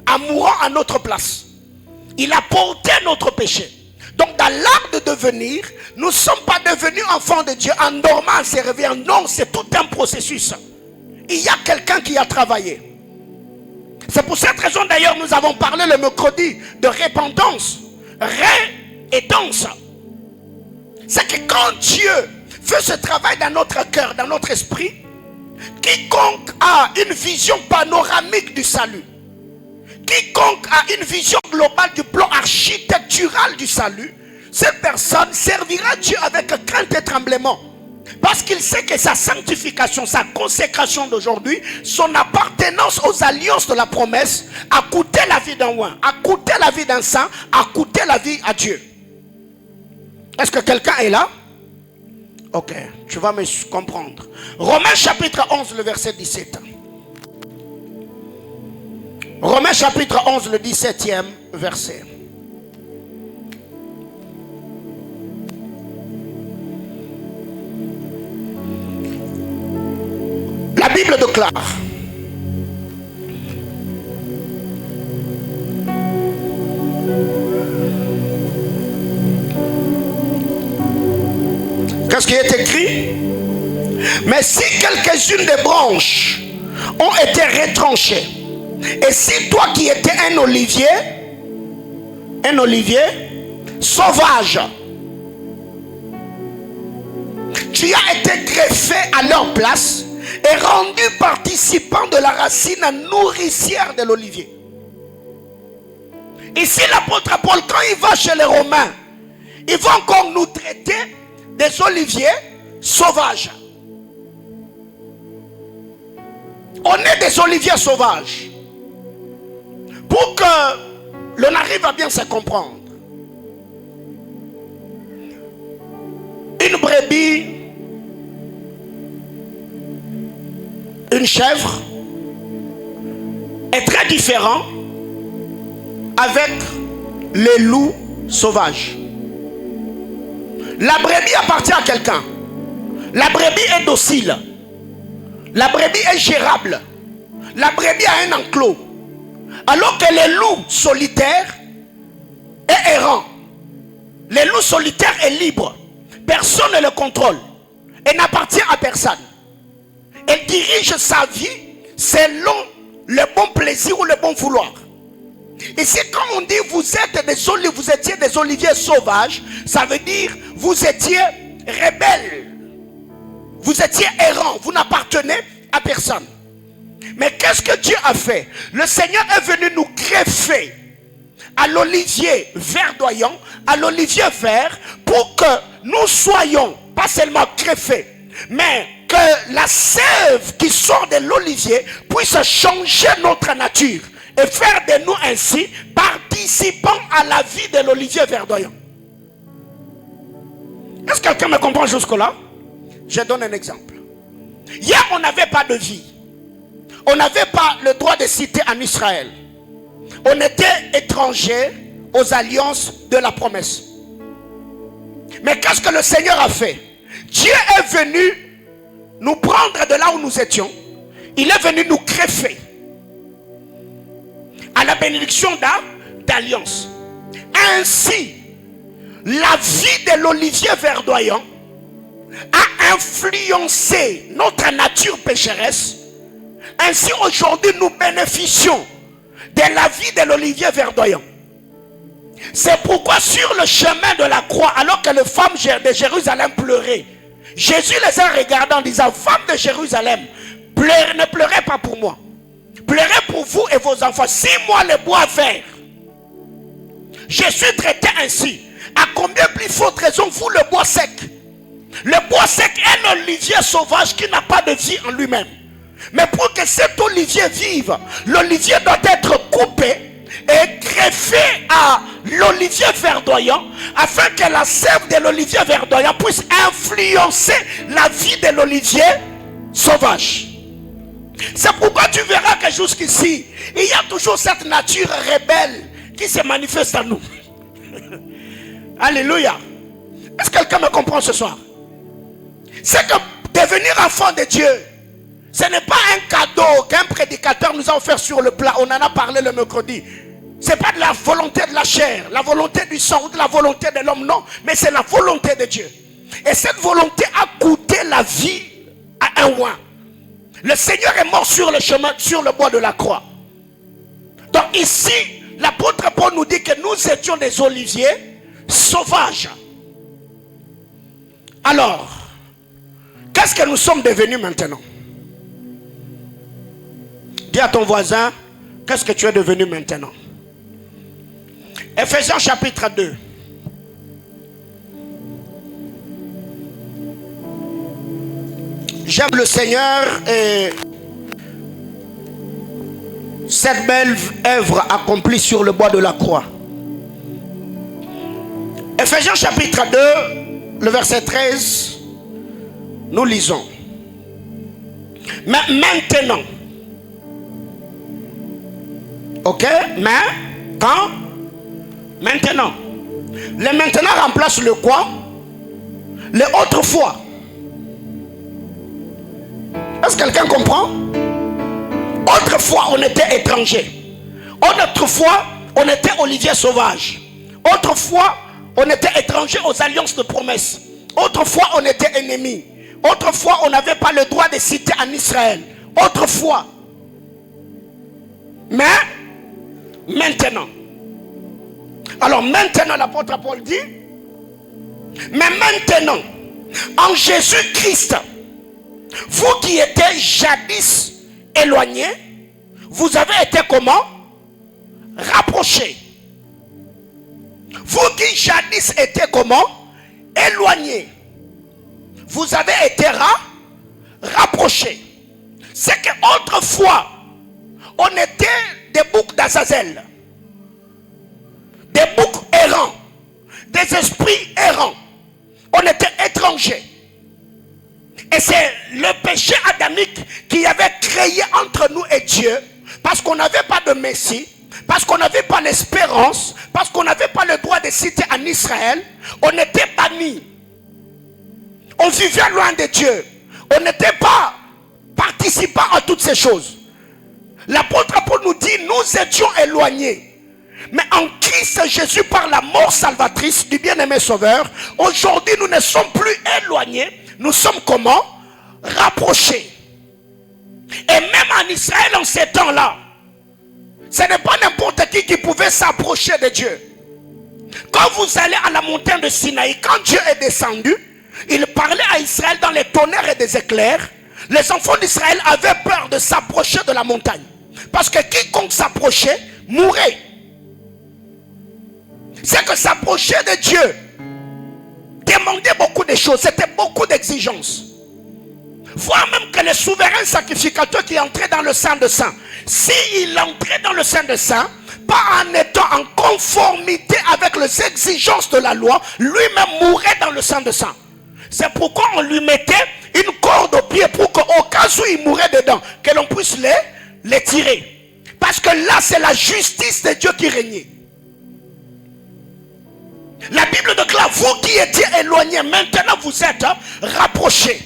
en mourant à notre place. Il a porté notre péché. Donc dans l'art de devenir, nous ne sommes pas devenus enfants de Dieu en dormant, en se réveillant. Non, c'est tout un processus. Il y a quelqu'un qui a travaillé. C'est pour cette raison d'ailleurs nous avons parlé le mercredi de repentance. Ré et danse. C'est que quand Dieu fait ce travail dans notre cœur, dans notre esprit, quiconque a une vision panoramique du salut, quiconque a une vision globale du plan architectural du salut, cette personne servira Dieu avec crainte et tremblement. Parce qu'il sait que sa sanctification, sa consécration d'aujourd'hui, son appartenance aux alliances de la promesse a coûté la vie d'un oint, a coûté la vie d'un saint, a coûté la vie à Dieu. Est-ce que quelqu'un est là? Ok, tu vas me comprendre. Romains chapitre 11, le verset 17. Romains chapitre 11, le 17e verset. La Bible déclare: qu'est-ce qui est écrit? Mais si quelques-unes des branches ont été retranchées, et si toi qui étais un olivier sauvage, tu as été greffé à leur place et rendu participant de la racine nourricière de l'olivier. Ici l'apôtre Paul, quand il va chez les Romains, il va encore nous traiter des oliviers sauvages. On est des oliviers sauvages. Pour que l'on arrive à bien se comprendre. Une brebis, une chèvre est très différent avec les loups sauvages. La brebis appartient à quelqu'un. La brebis est docile. La brebis est gérable. La brebis a un enclos. Alors que les loups solitaires est errant. Les loups solitaires est libre. Personne ne le contrôle. Et n'appartient à personne. Elle dirige sa vie selon le bon plaisir ou le bon vouloir. Et c'est quand on dit vous étiez des oliviers sauvages, ça veut dire vous étiez rebelles. Vous étiez errants. Vous n'appartenez à personne. Mais qu'est-ce que Dieu a fait? Le Seigneur est venu nous greffer à l'olivier verdoyant, à l'olivier vert, pour que nous soyons pas seulement greffés, mais que la sève qui sort de l'olivier puisse changer notre nature et faire de nous ainsi participants à la vie de l'olivier verdoyant. Est-ce que quelqu'un me comprend jusque-là? Je donne un exemple. Hier, on n'avait pas de vie. On n'avait pas le droit de citer en Israël. On était étrangers aux alliances de la promesse. Mais qu'est-ce que le Seigneur a fait? Dieu est venu nous prendre de là où nous étions. Il est venu nous greffer à la bénédiction d'alliance. Ainsi, la vie de l'olivier verdoyant a influencé notre nature pécheresse. Ainsi aujourd'hui nous bénéficions de la vie de l'olivier verdoyant. C'est pourquoi sur le chemin de la croix, alors que les femmes de Jérusalem pleuraient, Jésus les a regardées en disant: femmes de Jérusalem, ne pleurez pas pour moi, pleurez pour vous et vos enfants. Si moi le bois vert, je suis traité ainsi, à combien plus forte raison vous le bois sec? Le bois sec est un olivier sauvage qui n'a pas de vie en lui-même. Mais pour que cet olivier vive, l'olivier doit être coupé et greffé à l'olivier verdoyant, afin que la sève de l'olivier verdoyant puisse influencer la vie de l'olivier sauvage. C'est pourquoi tu verras que jusqu'ici, il y a toujours cette nature rebelle qui se manifeste en nous. Alléluia. Est-ce que quelqu'un me comprend ce soir? C'est que devenir enfant de Dieu, ce n'est pas un cadeau qu'un prédicateur nous a offert sur le plat. On en a parlé le mercredi. Ce n'est pas de la volonté de la chair, la volonté du sang ou de la volonté de l'homme, non. Mais c'est la volonté de Dieu. Et cette volonté a coûté la vie à un oint. Le Seigneur est mort sur le chemin, sur le bois de la croix. Donc ici, l'apôtre Paul nous dit que nous étions des oliviers sauvages. Alors, Qu'est-ce que nous sommes devenus maintenant? Dis à ton voisin, qu'est-ce que tu es devenu maintenant? Ephésiens chapitre 2. J'aime le Seigneur et cette belle œuvre accomplie sur le bois de la croix. Ephésiens chapitre 2, le verset 13, nous lisons. Mais maintenant, ok, mais quand? Maintenant. Le maintenant remplace le quoi? Le autrefois. Est-ce que quelqu'un comprend? Autrefois, on était étranger. Autrefois, on était Olivier Sauvage. Autrefois, on était étranger aux alliances de promesses. Autrefois, on était ennemis. Autrefois, on n'avait pas le droit de citer en Israël. Autrefois. Mais, maintenant. Alors maintenant, l'apôtre Paul dit, mais maintenant, en Jésus-Christ, vous qui étiez jadis éloignés, vous avez été comment? Rapprochés. Vous qui jadis étiez comment? Éloignés. Vous avez été rapprochés. C'est qu'autrefois, on était des boucs d'Azazel. Des boucs errants. Des esprits errants. On était étrangers. Et c'est le péché adamique qui avait créé entre nous et Dieu. Parce qu'on n'avait pas de Messie. Parce qu'on n'avait pas l'espérance. Parce qu'on n'avait pas le droit de citer en Israël. On était bannis. On vivait loin de Dieu. On n'était pas participants à toutes ces choses. L'apôtre Paul nous dit, nous étions éloignés. Mais en Christ Jésus, par la mort salvatrice du bien-aimé Sauveur, aujourd'hui nous ne sommes plus éloignés. Nous sommes comment? Rapprochés. Et même en Israël, en ces temps-là, ce n'est pas n'importe qui pouvait s'approcher de Dieu. Quand vous allez à la montagne de Sinaï, quand Dieu est descendu, il parlait à Israël dans les tonnerres et des éclairs. Les enfants d'Israël avaient peur de s'approcher de la montagne. Parce que quiconque s'approchait, mourait. C'est que s'approcher de Dieu demandait beaucoup de choses. C'était beaucoup d'exigences. Voire même que le souverain sacrificateur qui entrait dans le Saint des Saints, s'il entrait dans le Saint des Saints, pas en étant en conformité avec les exigences de la loi, lui-même mourrait dans le Saint des Saints. C'est pourquoi on lui mettait une corde au pied pour qu'au cas où il mourait dedans, que l'on puisse les tirer. Parce que là, c'est la justice de Dieu qui régnait. La Bible déclare, vous qui étiez éloignés, maintenant vous êtes rapprochés.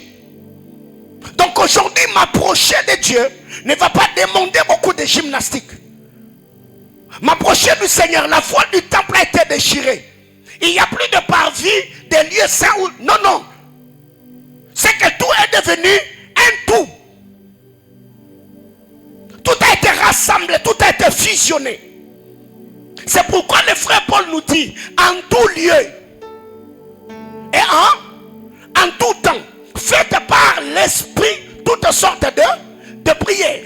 Donc aujourd'hui, m'approcher de Dieu ne va pas demander beaucoup de gymnastique. M'approcher du Seigneur, la voile du temple a été déchirée. Il n'y a plus de parvis, des lieux saints. Non, non. C'est que tout est devenu un tout. Tout a été rassemblé, tout a été fusionné. C'est pourquoi le frère Paul nous dit, en tout lieu et en tout temps, faites par l'esprit toutes sortes de prières.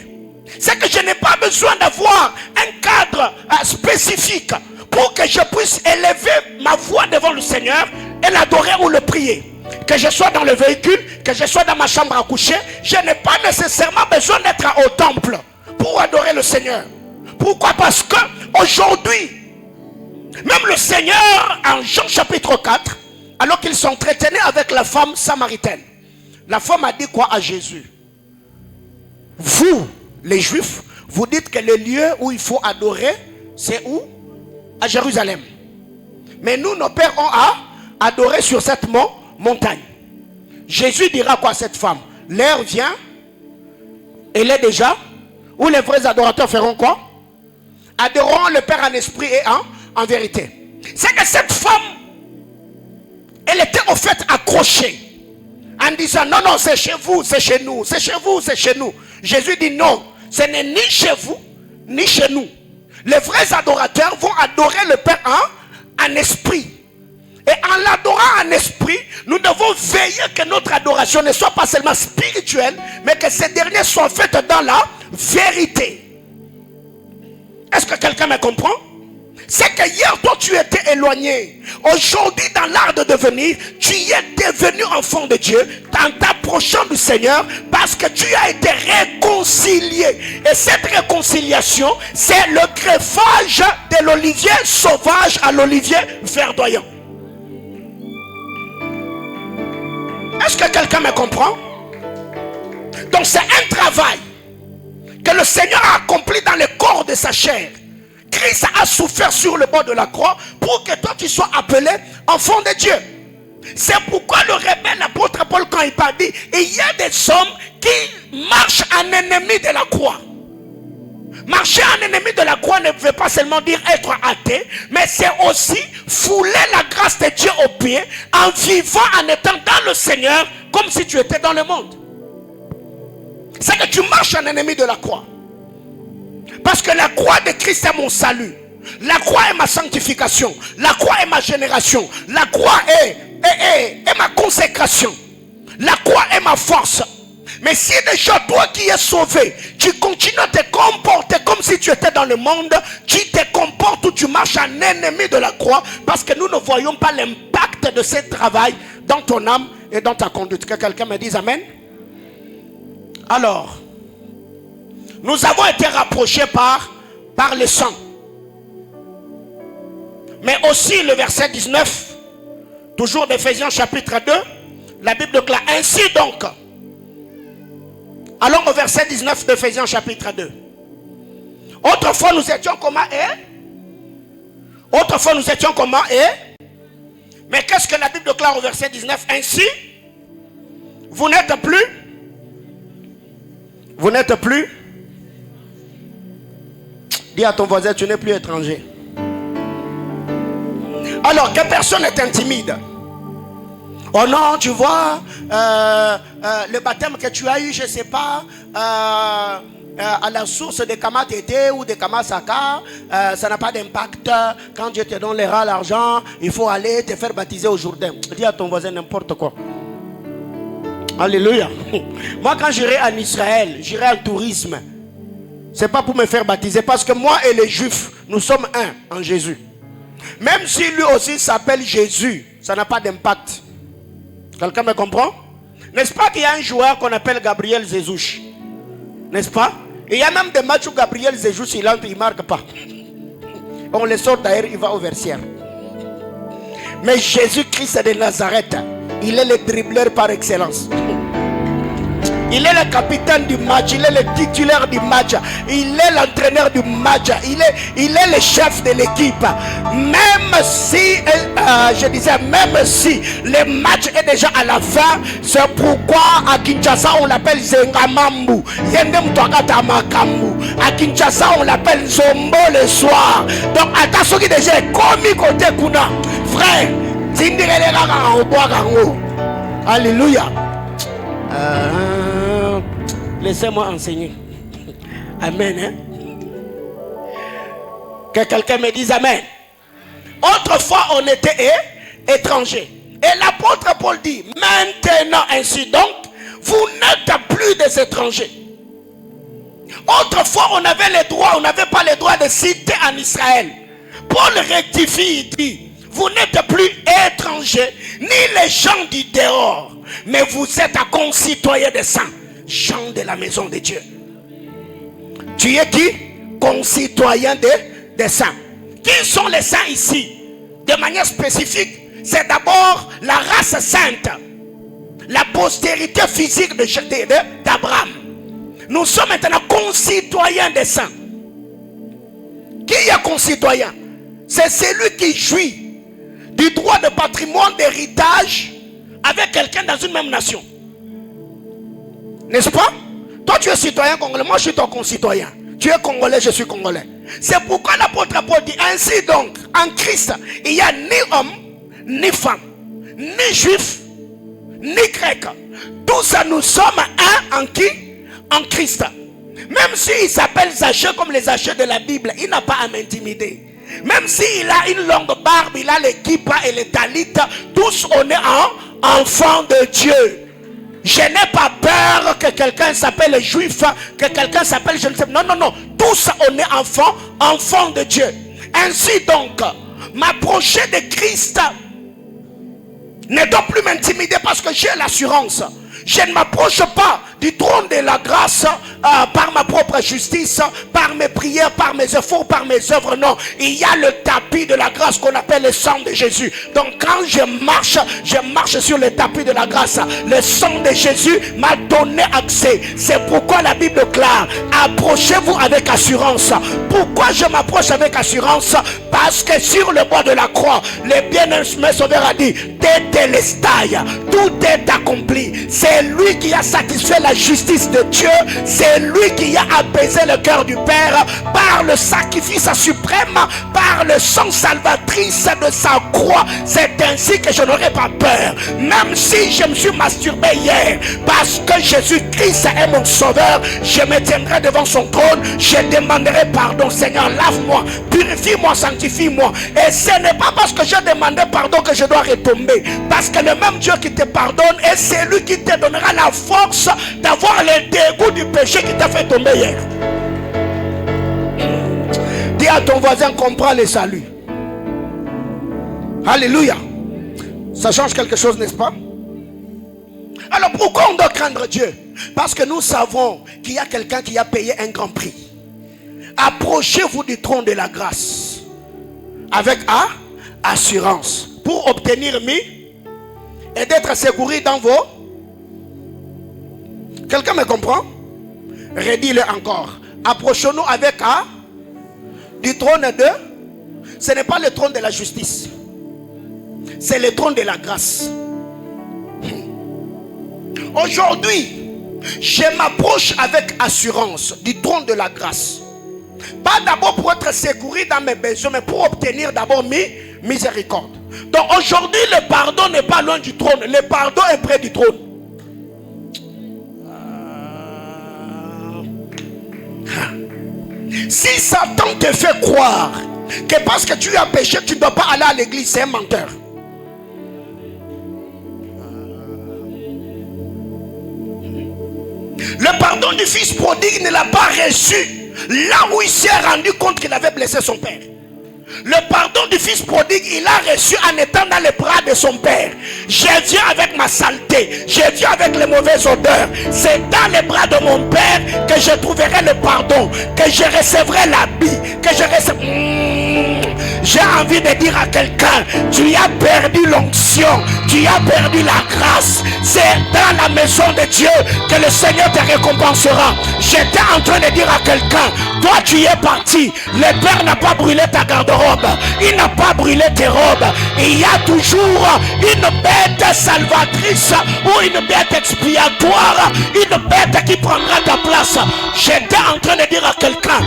C'est que je n'ai pas besoin d'avoir un cadre spécifique pour que je puisse élever ma voix devant le Seigneur et l'adorer ou le prier. Que je sois dans le véhicule, que je sois dans ma chambre à coucher, je n'ai pas nécessairement besoin d'être au temple pour adorer le Seigneur. Pourquoi? Parce que aujourd'hui, même le Seigneur, en Jean chapitre 4, alors qu'ils s'entretenaient avec la femme samaritaine, la femme a dit quoi à Jésus? Vous, les Juifs, vous dites que le lieu où il faut adorer, c'est où? À Jérusalem. Mais nous, nos pères ont adoré sur cette montagne. Jésus dira quoi à cette femme? L'heure vient, elle est déjà, où les vrais adorateurs feront quoi? Adoreront le Père en esprit et en vérité. C'est que cette femme, elle était au fait accrochée en disant non, non, c'est chez vous, c'est chez nous, c'est chez vous, c'est chez nous. Jésus dit non, ce n'est ni chez vous, ni chez nous. Les vrais adorateurs vont adorer le Père en esprit Et en l'adorant en esprit, nous devons veiller que notre adoration ne soit pas seulement spirituelle, mais que ces dernières soient faites dans la vérité. Est-ce que quelqu'un me comprend? C'est que hier, toi, tu étais éloigné. Aujourd'hui, dans l'art de devenir, tu es devenu enfant de Dieu en t'approchant du Seigneur parce que tu as été réconcilié. Et cette réconciliation, c'est le greffage de l'olivier sauvage à l'olivier verdoyant. Est-ce que quelqu'un me comprend? Donc c'est un travail que le Seigneur a accompli dans le corps de sa chair. Christ a souffert sur le bord de la croix pour que toi tu sois appelé enfant de Dieu. C'est pourquoi le rebelle apôtre Paul, quand il parle, dit il y a des hommes qui marchent en ennemi de la croix. Marcher en ennemi de la croix ne veut pas seulement dire être athée, mais c'est aussi fouler la grâce de Dieu aux pieds en vivant, en étant dans le Seigneur comme si tu étais dans le monde. C'est que tu marches en ennemi de la croix. Parce que la croix de Christ est mon salut. La croix est ma sanctification. La croix est ma génération. La croix est ma consécration. La croix est ma force. Mais si déjà toi qui es sauvé, tu continues à te comporter comme si tu étais dans le monde, tu te comportes ou tu marches en ennemi de la croix, parce que nous ne voyons pas l'impact de ce travail dans ton âme et dans ta conduite. Que quelqu'un me dise amen. Alors, nous avons été rapprochés par le sang. Mais aussi le verset 19, toujours d'Éphésiens chapitre 2, la Bible déclare ainsi donc. Allons au verset 19 d'Éphésiens chapitre 2. Autrefois nous étions comment Autrefois nous étions comment Mais qu'est-ce que la Bible déclare au verset 19? Ainsi, vous n'êtes plus. Vous n'êtes plus. Dis à ton voisin, tu n'es plus étranger. Alors, que personne n'est intimide. Oh non, tu vois, le baptême que tu as eu, je ne sais pas, à la source de Kamatété ou de Kamasaka, ça n'a pas d'impact. Quand Dieu te donnera l'argent, il faut aller te faire baptiser au Jourdain. Dis à ton voisin n'importe quoi. Alléluia. Moi, quand j'irai en Israël, j'irai en tourisme. Ce n'est pas pour me faire baptiser, parce que moi et les Juifs, nous sommes un en Jésus. Même si lui aussi s'appelle Jésus, ça n'a pas d'impact. Quelqu'un me comprend? N'est-ce pas qu'il y a un joueur qu'on appelle Gabriel Jesus? N'est-ce pas? Et il y a même des matchs où Gabriel Jesus, il entre, il ne marque pas. On le sort d'ailleurs, il va au vestiaire. Mais Jésus-Christ de Nazareth, il est le dribbleur par excellence. Il est le capitaine du match, il est le titulaire du match, il est l'entraîneur du match, il est le chef de l'équipe. Même si, même si le match est déjà à la fin, c'est pourquoi à Kinshasa on l'appelle Zengamambu, Yendem Toakata Makambu. À Kinshasa on l'appelle Zombo le soir. Donc attention qui déjà est commis côté Kuna. Frère, alléluia. Laissez-moi enseigner. Amen. Hein? Que quelqu'un me dise amen. Autrefois, on était étrangers. Et l'apôtre Paul dit, maintenant ainsi donc, vous n'êtes plus des étrangers. Autrefois, on avait les droits, on n'avait pas les droits de citer en Israël. Paul rectifie, il dit, vous n'êtes plus étrangers, ni les gens du dehors, mais vous êtes concitoyens des saints, gens de la maison de Dieu. Tu es qui? Concitoyen des saints. Qui sont les saints ici? De manière spécifique, c'est d'abord la race sainte, la postérité physique d'Abraham. Nous sommes maintenant concitoyens des saints. Qui est concitoyen? C'est celui qui jouit du droit de patrimoine d'héritage avec quelqu'un dans une même nation. N'est-ce pas? Toi tu es citoyen congolais, moi je suis ton concitoyen. Tu es congolais, je suis congolais. C'est pourquoi l'apôtre Paul dit ainsi donc, en Christ, il n'y a ni homme, ni femme, ni juif, ni grec. Tous nous sommes un en qui? En Christ. Même s'il s'appelle Zachée comme les Zachées de la Bible, il n'a pas à m'intimider. Même s'il a une longue barbe, il a les kippas et les talites, tous on est enfants de Dieu. Je n'ai pas peur que quelqu'un s'appelle juif, que quelqu'un s'appelle je ne sais pas. Non, non, non. Tous on est enfants de Dieu. Ainsi donc, m'approcher de Christ ne doit plus m'intimider parce que j'ai l'assurance. Je ne m'approche pas du trône de la grâce par ma propre justice, par mes prières, par mes efforts, par mes œuvres. Non, il y a le tapis de la grâce qu'on appelle le sang de Jésus. Donc quand je marche sur le tapis de la grâce. Le sang de Jésus m'a donné accès. C'est pourquoi la Bible déclare, approchez-vous avec assurance. Pourquoi je m'approche avec assurance? Parce que sur le bois de la croix, le bien-aimé Sauveur a dit, Tétélestai, tout est accompli. C'est lui qui a satisfait la justice de Dieu. C'est lui qui a apaisé le cœur du Père par le sacrifice suprême, par le sang salvatrice de sa croix. C'est ainsi que je n'aurai pas peur. Même si je me suis masturbé hier, parce que Jésus-Christ est mon sauveur, je me tiendrai devant son trône. Je demanderai pardon. Seigneur, lave-moi, purifie-moi, sanctifie-moi. Et ce n'est pas parce que j'ai demandé pardon que je dois retomber. Parce que le même Dieu qui te pardonne, et c'est lui qui te donnera la force d'avoir le dégoût du péché qui t'a fait tomber hier. Dis à ton voisin, comprends le salut. Alléluia. Ça change quelque chose, n'est-ce pas? Alors pourquoi on doit craindre Dieu? Parce que nous savons qu'il y a quelqu'un qui a payé un grand prix. Approchez-vous du trône de la grâce avec assurance pour obtenir et d'être secouru dans vos... Quelqu'un me comprend? Redis-le encore. Approchons-nous avec du trône de... Ce n'est pas le trône de la justice. C'est le trône de la grâce. Aujourd'hui, je m'approche avec assurance du trône de la grâce. Pas d'abord pour être secouru dans mes besoins, mais pour obtenir d'abord miséricorde. Donc aujourd'hui, le pardon n'est pas loin du trône. Le pardon est près du trône. Si Satan te fait croire que parce que tu as péché, tu ne dois pas aller à l'église, c'est un menteur. Le pardon du fils prodigue ne l'a pas reçu là où il s'est rendu compte qu'il avait blessé son père. Le pardon du fils prodigue, il a reçu en étant dans les bras de son père. Je viens avec ma saleté, je viens avec les mauvaises odeurs. C'est dans les bras de mon père que je trouverai le pardon, que je recevrai l'habit, que je recevrai... J'ai envie de dire à quelqu'un, tu as perdu l'onction, tu as perdu la grâce. C'est dans la maison de Dieu que le Seigneur te récompensera. J'étais en train de dire à quelqu'un, toi tu es parti, le Père n'a pas brûlé ta garde-robe, il n'a pas brûlé tes robes. Il y a toujours une bête salvatrice ou une bête expiatoire, une bête qui prendra ta place. J'étais en train de dire à quelqu'un,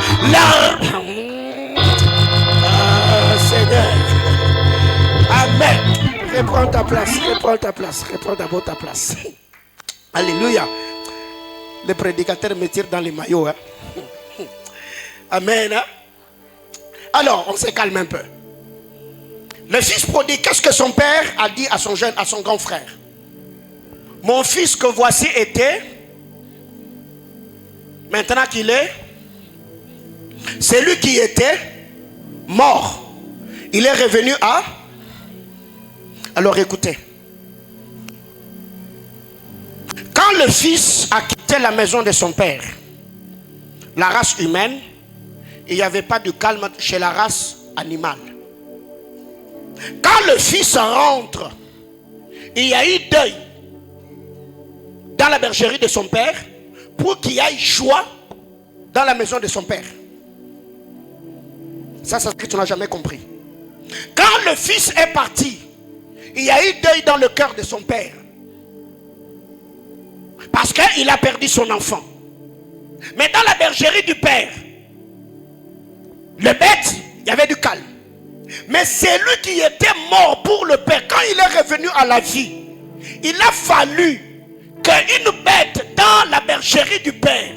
Seigneur, amen. Reprends ta place, reprends ta place, reprends d'abord ta place. Alléluia. Les prédicateurs me tirent dans les maillots. Hein? Amen. Hein? Alors, on se calme un peu. Le fils prodigue, qu'est-ce que son père a dit à son grand frère? Mon fils que voici était, maintenant qu'il est, c'est lui qui était mort. Il est revenu à... Alors écoutez. Quand le fils a quitté la maison de son père, la race humaine, il n'y avait pas de calme chez la race animale. Quand le fils rentre, il y a eu deuil dans la bergerie de son père pour qu'il y ait joie dans la maison de son père. Ça, c'est ce que tu n'as jamais compris. Quand le fils est parti, il y a eu deuil dans le cœur de son père. Parce qu'il a perdu son enfant. Mais dans la bergerie du père, le bête, il y avait du calme. Mais c'est lui qui était mort pour le père. Quand il est revenu à la vie, il a fallu qu'une bête dans la bergerie du père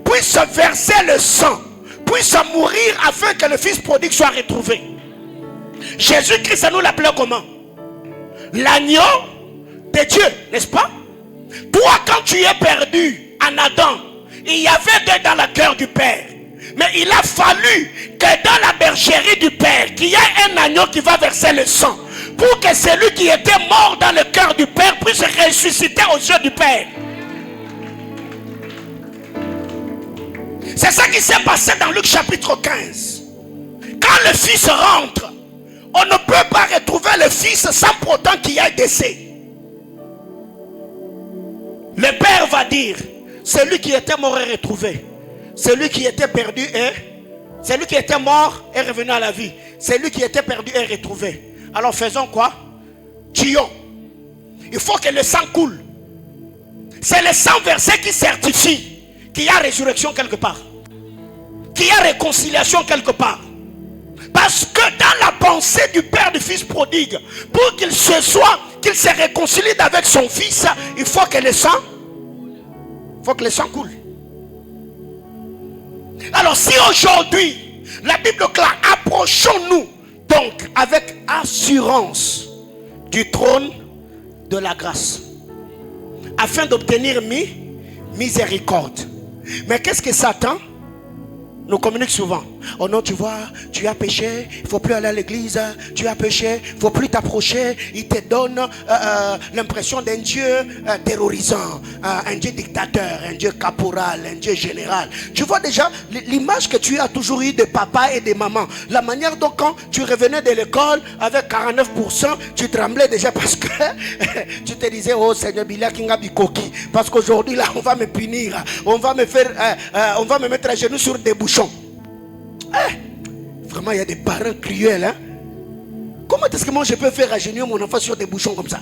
puisse verser le sang, puisse mourir afin que le fils prodigue soit retrouvé. Jésus-Christ, ça nous l'appelait comment? L'agneau de Dieu, n'est-ce pas? Toi, quand tu es perdu en Adam, il y avait Dieu dans le cœur du Père. Mais il a fallu que dans la bergerie du Père, qu'il y ait un agneau qui va verser le sang, pour que celui qui était mort dans le cœur du Père puisse ressusciter aux yeux du Père. C'est ça qui s'est passé dans Luc chapitre 15. Quand le Fils rentre, on ne peut pas retrouver le Fils sans pourtant qu'il y ait décès. Le Père va dire, celui qui était mort est retrouvé. Celui qui était perdu est... Celui qui était mort est revenu à la vie. Celui qui était perdu est retrouvé. Alors faisons quoi? Tuons. Il faut que le sang coule. C'est le sang versé qui certifie qu'il y a résurrection quelque part. Qu'il y a réconciliation quelque part. Parce que dans la pensée du Père du Fils prodigue, pour qu'il se réconcilie avec son Fils, il faut que le sang coule. Alors si aujourd'hui, la Bible déclare, approchons-nous donc avec assurance du trône de la grâce, afin d'obtenir miséricorde. Mais qu'est-ce que Satan nous communique souvent? Oh non, tu vois, tu as péché, il ne faut plus aller à l'église, tu as péché, il ne faut plus t'approcher. Il te donne l'impression d'un Dieu terrorisant, un Dieu dictateur, un Dieu caporal, un Dieu général. Tu vois déjà l'image que tu as toujours eue de papa et de maman. La manière dont quand tu revenais de l'école avec 49%, tu tremblais déjà parce que tu te disais, oh Seigneur, Bila Kinga Bikoki, parce qu'aujourd'hui là, on va me punir, on va me mettre à genoux sur des bouchons. Vraiment, il y a des parents cruels. Hein? Comment est-ce que moi je peux faire agenouiller mon enfant sur des bouchons comme ça?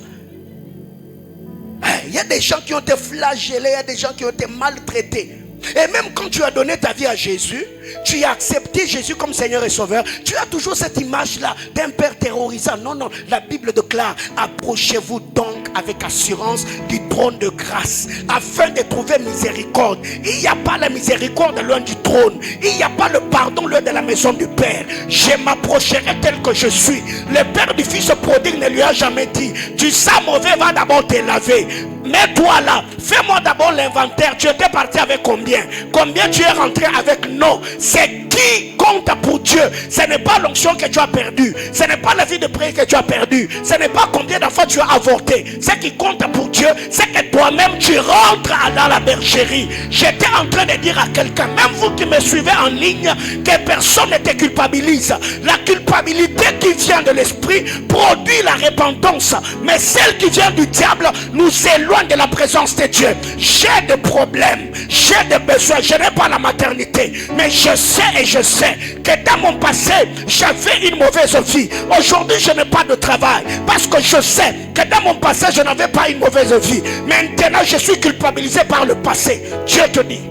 Il y a des gens qui ont été flagellés, il y a des gens qui ont été maltraités. Et même quand tu as donné ta vie à Jésus, tu as accepté Jésus comme Seigneur et Sauveur, tu as toujours cette image-là d'un père terrorisant. Non, non, la Bible déclare, approchez-vous donc avec assurance du trône de grâce, afin de trouver miséricorde. Il n'y a pas la miséricorde loin du trône, il n'y a pas le pardon loin de la maison du Père. Je m'approcherai tel que je suis. Le Père du Fils prodigue ne lui a jamais dit, tu sens mauvais, va d'abord te laver. Mets-toi là, fais-moi d'abord l'inventaire. Tu étais parti avec combien? Combien tu es rentré avec? Non. C'est qui compte pour Dieu. Ce n'est pas l'onction que tu as perdue. Ce n'est pas la vie de prière que tu as perdue. Ce n'est pas combien d'enfants tu as avorté. Ce qui compte pour Dieu, c'est que toi-même tu rentres dans la bergerie. J'étais en train de dire à quelqu'un, même vous qui me suivez en ligne, que personne ne te culpabilise. La culpabilité qui vient de l'esprit produit la repentance. Mais celle qui vient du diable nous éloigne de la présence de Dieu. J'ai des problèmes, j'ai des besoins. Je n'ai pas la maternité, mais je sais et je sais que dans mon passé j'avais une mauvaise vie. Aujourd'hui je n'ai pas de travail parce que je sais que dans mon passé je n'avais pas une mauvaise vie. Maintenant je suis culpabilisé par le passé. Dieu te dit,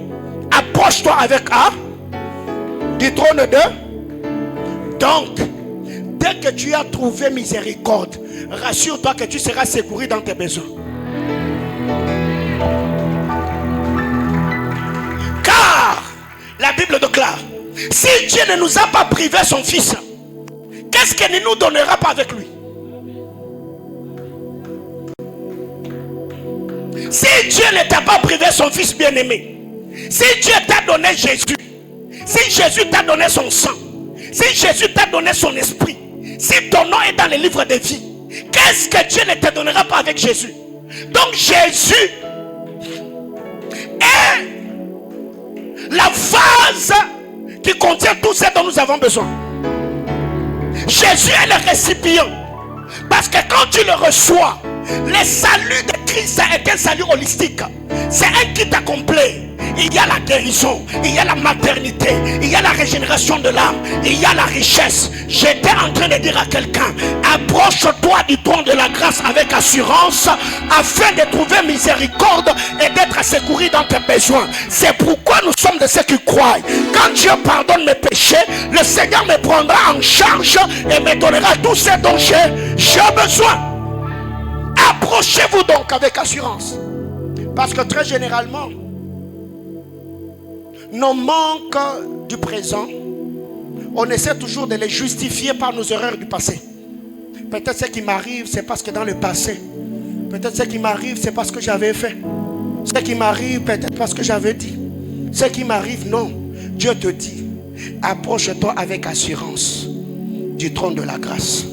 approche-toi avec du trône de... Donc dès que tu as trouvé miséricorde, rassure-toi que tu seras secouru dans tes besoins. Car la Bible déclare, si Dieu ne nous a pas privé son Fils, qu'est-ce qu'il ne nous donnera pas avec lui? Si Dieu ne t'a pas privé son Fils bien-aimé, si Dieu t'a donné Jésus, si Jésus t'a donné son sang, si Jésus t'a donné son esprit, si ton nom est dans le livre de vie, qu'est-ce que Dieu ne te donnera pas avec Jésus? Donc Jésus est la vase qui contient tout ce dont nous avons besoin. Jésus est le récipient. Parce que quand tu le reçois, le salut de Christ est un salut holistique. C'est un kit complet. Il y a la guérison, il y a la maternité, il y a la régénération de l'âme, il y a la richesse. J'étais en train de dire à quelqu'un, approche-toi du trône de la grâce avec assurance, afin de trouver miséricorde et d'être secouru dans tes besoins. C'est pourquoi nous sommes de ceux qui croient. Quand Dieu pardonne mes péchés, le Seigneur me prendra en charge et me donnera tout ce dont j'ai besoin. Approchez-vous donc avec assurance. Parce que très généralement, nos manques du présent on essaie toujours de les justifier par nos erreurs du passé. Peut-être ce qui m'arrive, c'est parce que dans le passé. Peut-être ce qui m'arrive, c'est parce que j'avais fait. Ce qui m'arrive, peut-être parce que j'avais dit. Ce qui m'arrive, non. Dieu te dit, approche-toi avec assurance du trône de la grâce.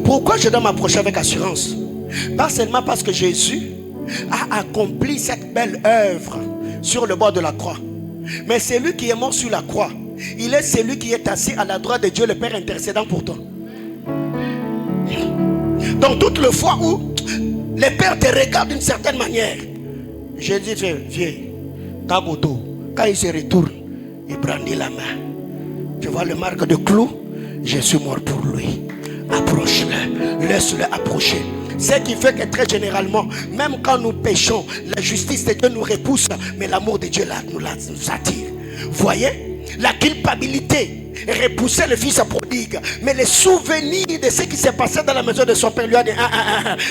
Pourquoi je dois m'approcher avec assurance? Pas seulement parce que Jésus a accompli cette belle œuvre sur le bord de la croix, mais c'est lui qui est mort sur la croix. Il est celui qui est assis à la droite de Dieu le Père intercédant pour toi. Donc toutes les fois où les pères te regardent d'une certaine manière, Jésus dit, viens, Kaboto. Quand il se retourne, il brandit la main. Tu vois le marque de clou? Je suis mort pour lui. Approche-le, laisse-le approcher. Ce qui fait que très généralement, même quand nous péchons, la justice de Dieu nous repousse, mais l'amour de Dieu nous attire. Voyez, la culpabilité repoussait le fils prodigue, mais les souvenirs de ce qui s'est passé dans la maison de son père lui a dit,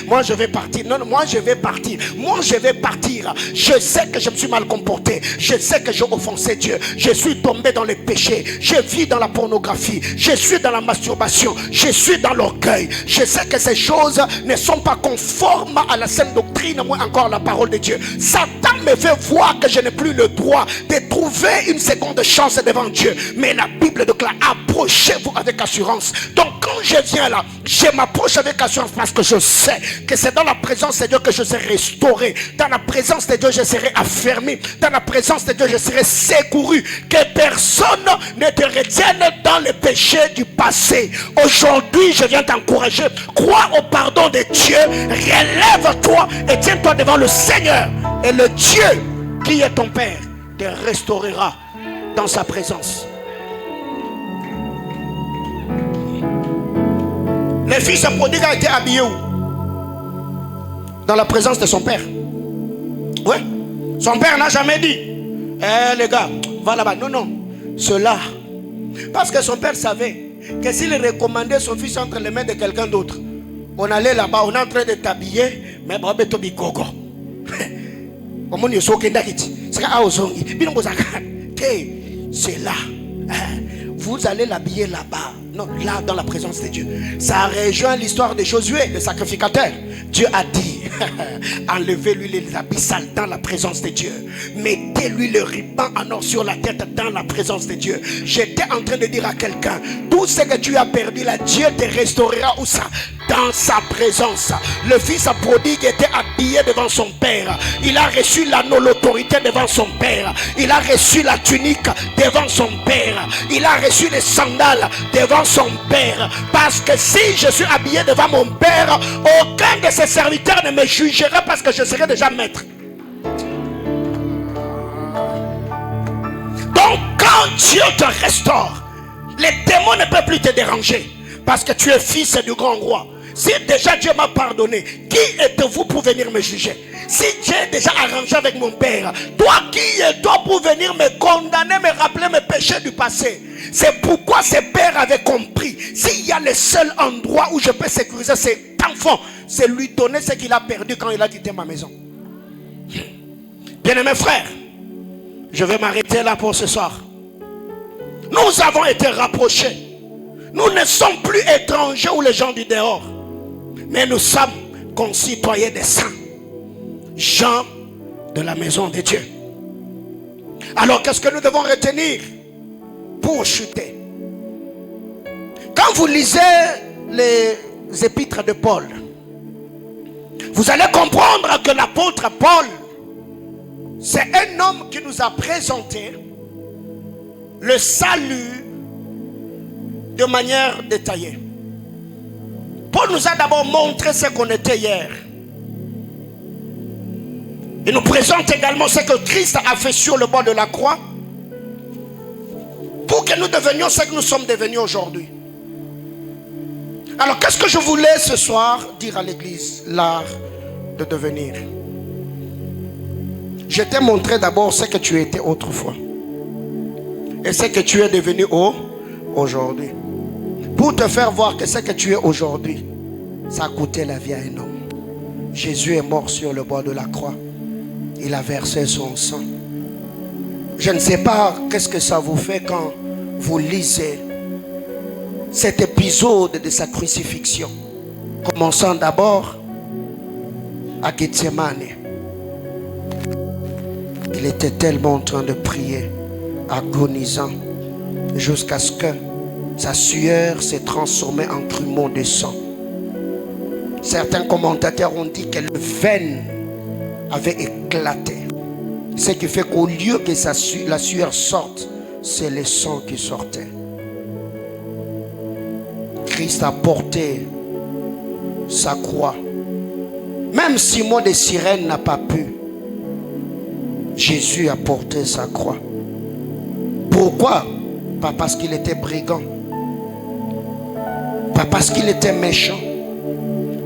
moi je vais partir. Non, moi je vais partir. Moi je vais partir. Je sais que je me suis mal comporté. Je sais que j'ai offensé Dieu. Je suis tombé dans le péché. Je vis dans la pornographie. Je suis dans la masturbation. Je suis dans l'orgueil. Je sais que ces choses ne sont pas conformes à la saine doctrine, moins encore la parole de Dieu. Satan me fait voir que je n'ai plus le droit de trouver une seconde chance devant Dieu. Mais la Bible déclare, approchez-vous avec assurance. Donc quand je viens là, je m'approche avec assurance parce que je sais que c'est dans la présence de Dieu que je serai restauré. Dans la présence de Dieu, je serai affermi. Dans la présence de Dieu, je serai secouru. Que personne ne te retienne dans le péché du passé. Aujourd'hui, je viens t'encourager. Crois au pardon de Dieu. Relève-toi et tiens-toi devant le Seigneur. Et le Dieu qui est ton Père te restaurera dans sa présence. Le fils prodigue a été habillé où? Dans la présence de son père. Oui. Son père n'a jamais dit, les gars, va là-bas. Non, non. Cela. Parce que son père savait que s'il recommandait son fils entre les mains de quelqu'un d'autre, on allait là-bas, on est en train de t'habiller, mais c'est là. Vous allez l'habiller là-bas. Non, là dans la présence de Dieu. Ça rejoint l'histoire de Josué, le sacrificateur. Dieu a dit, enlevez-lui les habits sales dans la présence de Dieu. Mettez-lui le ruban en or sur la tête dans la présence de Dieu. J'étais en train de dire à quelqu'un, tout ce que tu as perdu là, Dieu te restaurera où ça? Dans sa présence. Le fils prodigue était habillé devant son père. Il a reçu l'autorité devant son père. Il a reçu la tunique devant son père. Il a reçu les sandales devant son père. Parce que si je suis habillé devant mon père, aucun de ses serviteurs ne me jugera parce que je serai déjà maître. Donc quand Dieu te restaure, les démons ne peuvent plus te déranger parce que tu es fils du grand roi. Si déjà Dieu m'a pardonné, qui êtes-vous pour venir me juger? Si Dieu est déjà arrangé avec mon père, toi qui es-toi pour venir me condamner, me rappeler mes péchés du passé? C'est pourquoi ses pères avaient compris. S'il y a le seul endroit où je peux sécuriser cet enfant, c'est lui donner ce qu'il a perdu quand il a quitté ma maison. Bien-aimés frères, je vais m'arrêter là pour ce soir. Nous avons été rapprochés. Nous ne sommes plus étrangers ou les gens du dehors. Mais nous sommes concitoyens des saints, gens de la maison de Dieu. Alors qu'est-ce que nous devons retenir pour chuter? Quand vous lisez les épîtres de Paul, vous allez comprendre que l'apôtre Paul, c'est un homme qui nous a présenté le salut de manière détaillée. Paul nous a d'abord montré ce qu'on était hier. Il nous présente également ce que Christ a fait sur le bord de la croix pour que nous devenions ce que nous sommes devenus aujourd'hui. Alors qu'est-ce que je voulais ce soir dire à l'église? L'art de devenir. Je t'ai montré d'abord ce que tu étais autrefois et ce que tu es devenu aujourd'hui. Pour te faire voir que ce que tu es aujourd'hui, ça a coûté la vie à un homme. Jésus est mort sur le bord de la croix. Il a versé son sang. Je ne sais pas qu'est-ce que ça vous fait quand vous lisez cet épisode de sa crucifixion, commençant d'abord à Gethsemane. Il était tellement en train de prier, agonisant, jusqu'à ce que sa sueur s'est transformée en grumeaux de sang. Certains commentateurs ont dit que les veines avaient éclaté. Ce qui fait qu'au lieu que la sueur sorte, c'est le sang qui sortait. Christ a porté sa croix. Même Simon de Cyrène n'a pas pu. Jésus a porté sa croix. Pourquoi? Pas parce qu'il était brigand. Pas parce qu'il était méchant.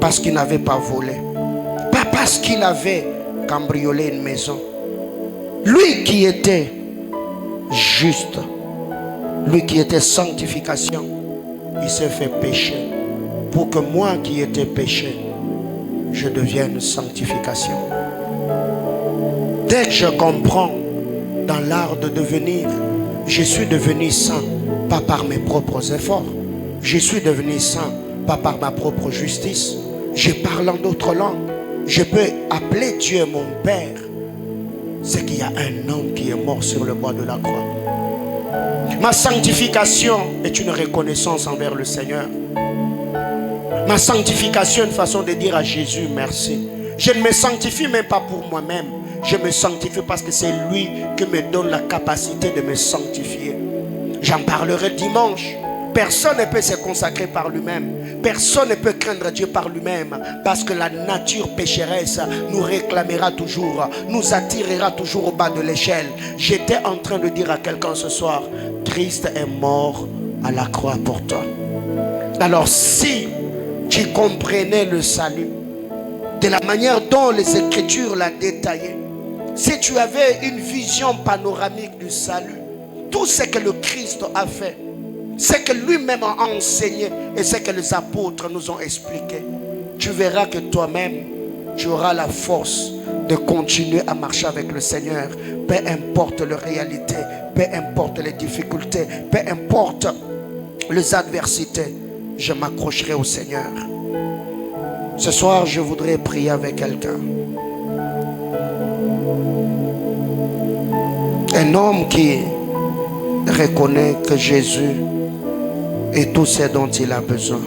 Parce qu'il n'avait pas volé. Pas parce qu'il avait cambriolé une maison. Lui qui était juste, lui qui était sanctification, il s'est fait pécher pour que moi qui étais péché, je devienne sanctification. Dès que je comprends dans l'art de devenir, je suis devenu saint, pas par mes propres efforts. Je suis devenu saint, pas par ma propre justice. Je parle en d'autres langues. Je peux appeler Dieu mon Père. C'est qu'il y a un homme qui est mort sur le bois de la croix. Ma sanctification est une reconnaissance envers le Seigneur. Ma sanctification est une façon de dire à Jésus merci. Je ne me sanctifie même pas pour moi-même. Je me sanctifie parce que c'est lui qui me donne la capacité de me sanctifier. J'en parlerai dimanche. Personne ne peut se consacrer par lui-même. Personne ne peut craindre Dieu par lui-même. Parce que la nature pécheresse nous réclamera toujours, nous attirera toujours au bas de l'échelle. J'étais en train de dire à quelqu'un ce soir, Christ est mort à la croix pour toi. Alors si tu comprenais le salut de la manière dont les Écritures l'ont détaillé, si tu avais une vision panoramique du salut, tout ce que le Christ a fait, ce que lui-même a enseigné et ce que les apôtres nous ont expliqué, tu verras que toi-même, tu auras la force de continuer à marcher avec le Seigneur. Peu importe les réalités, peu importe les difficultés, peu importe les adversités, je m'accrocherai au Seigneur. Ce soir, je voudrais prier avec quelqu'un. Un homme qui reconnaît que Jésus est tout ce dont il a besoin.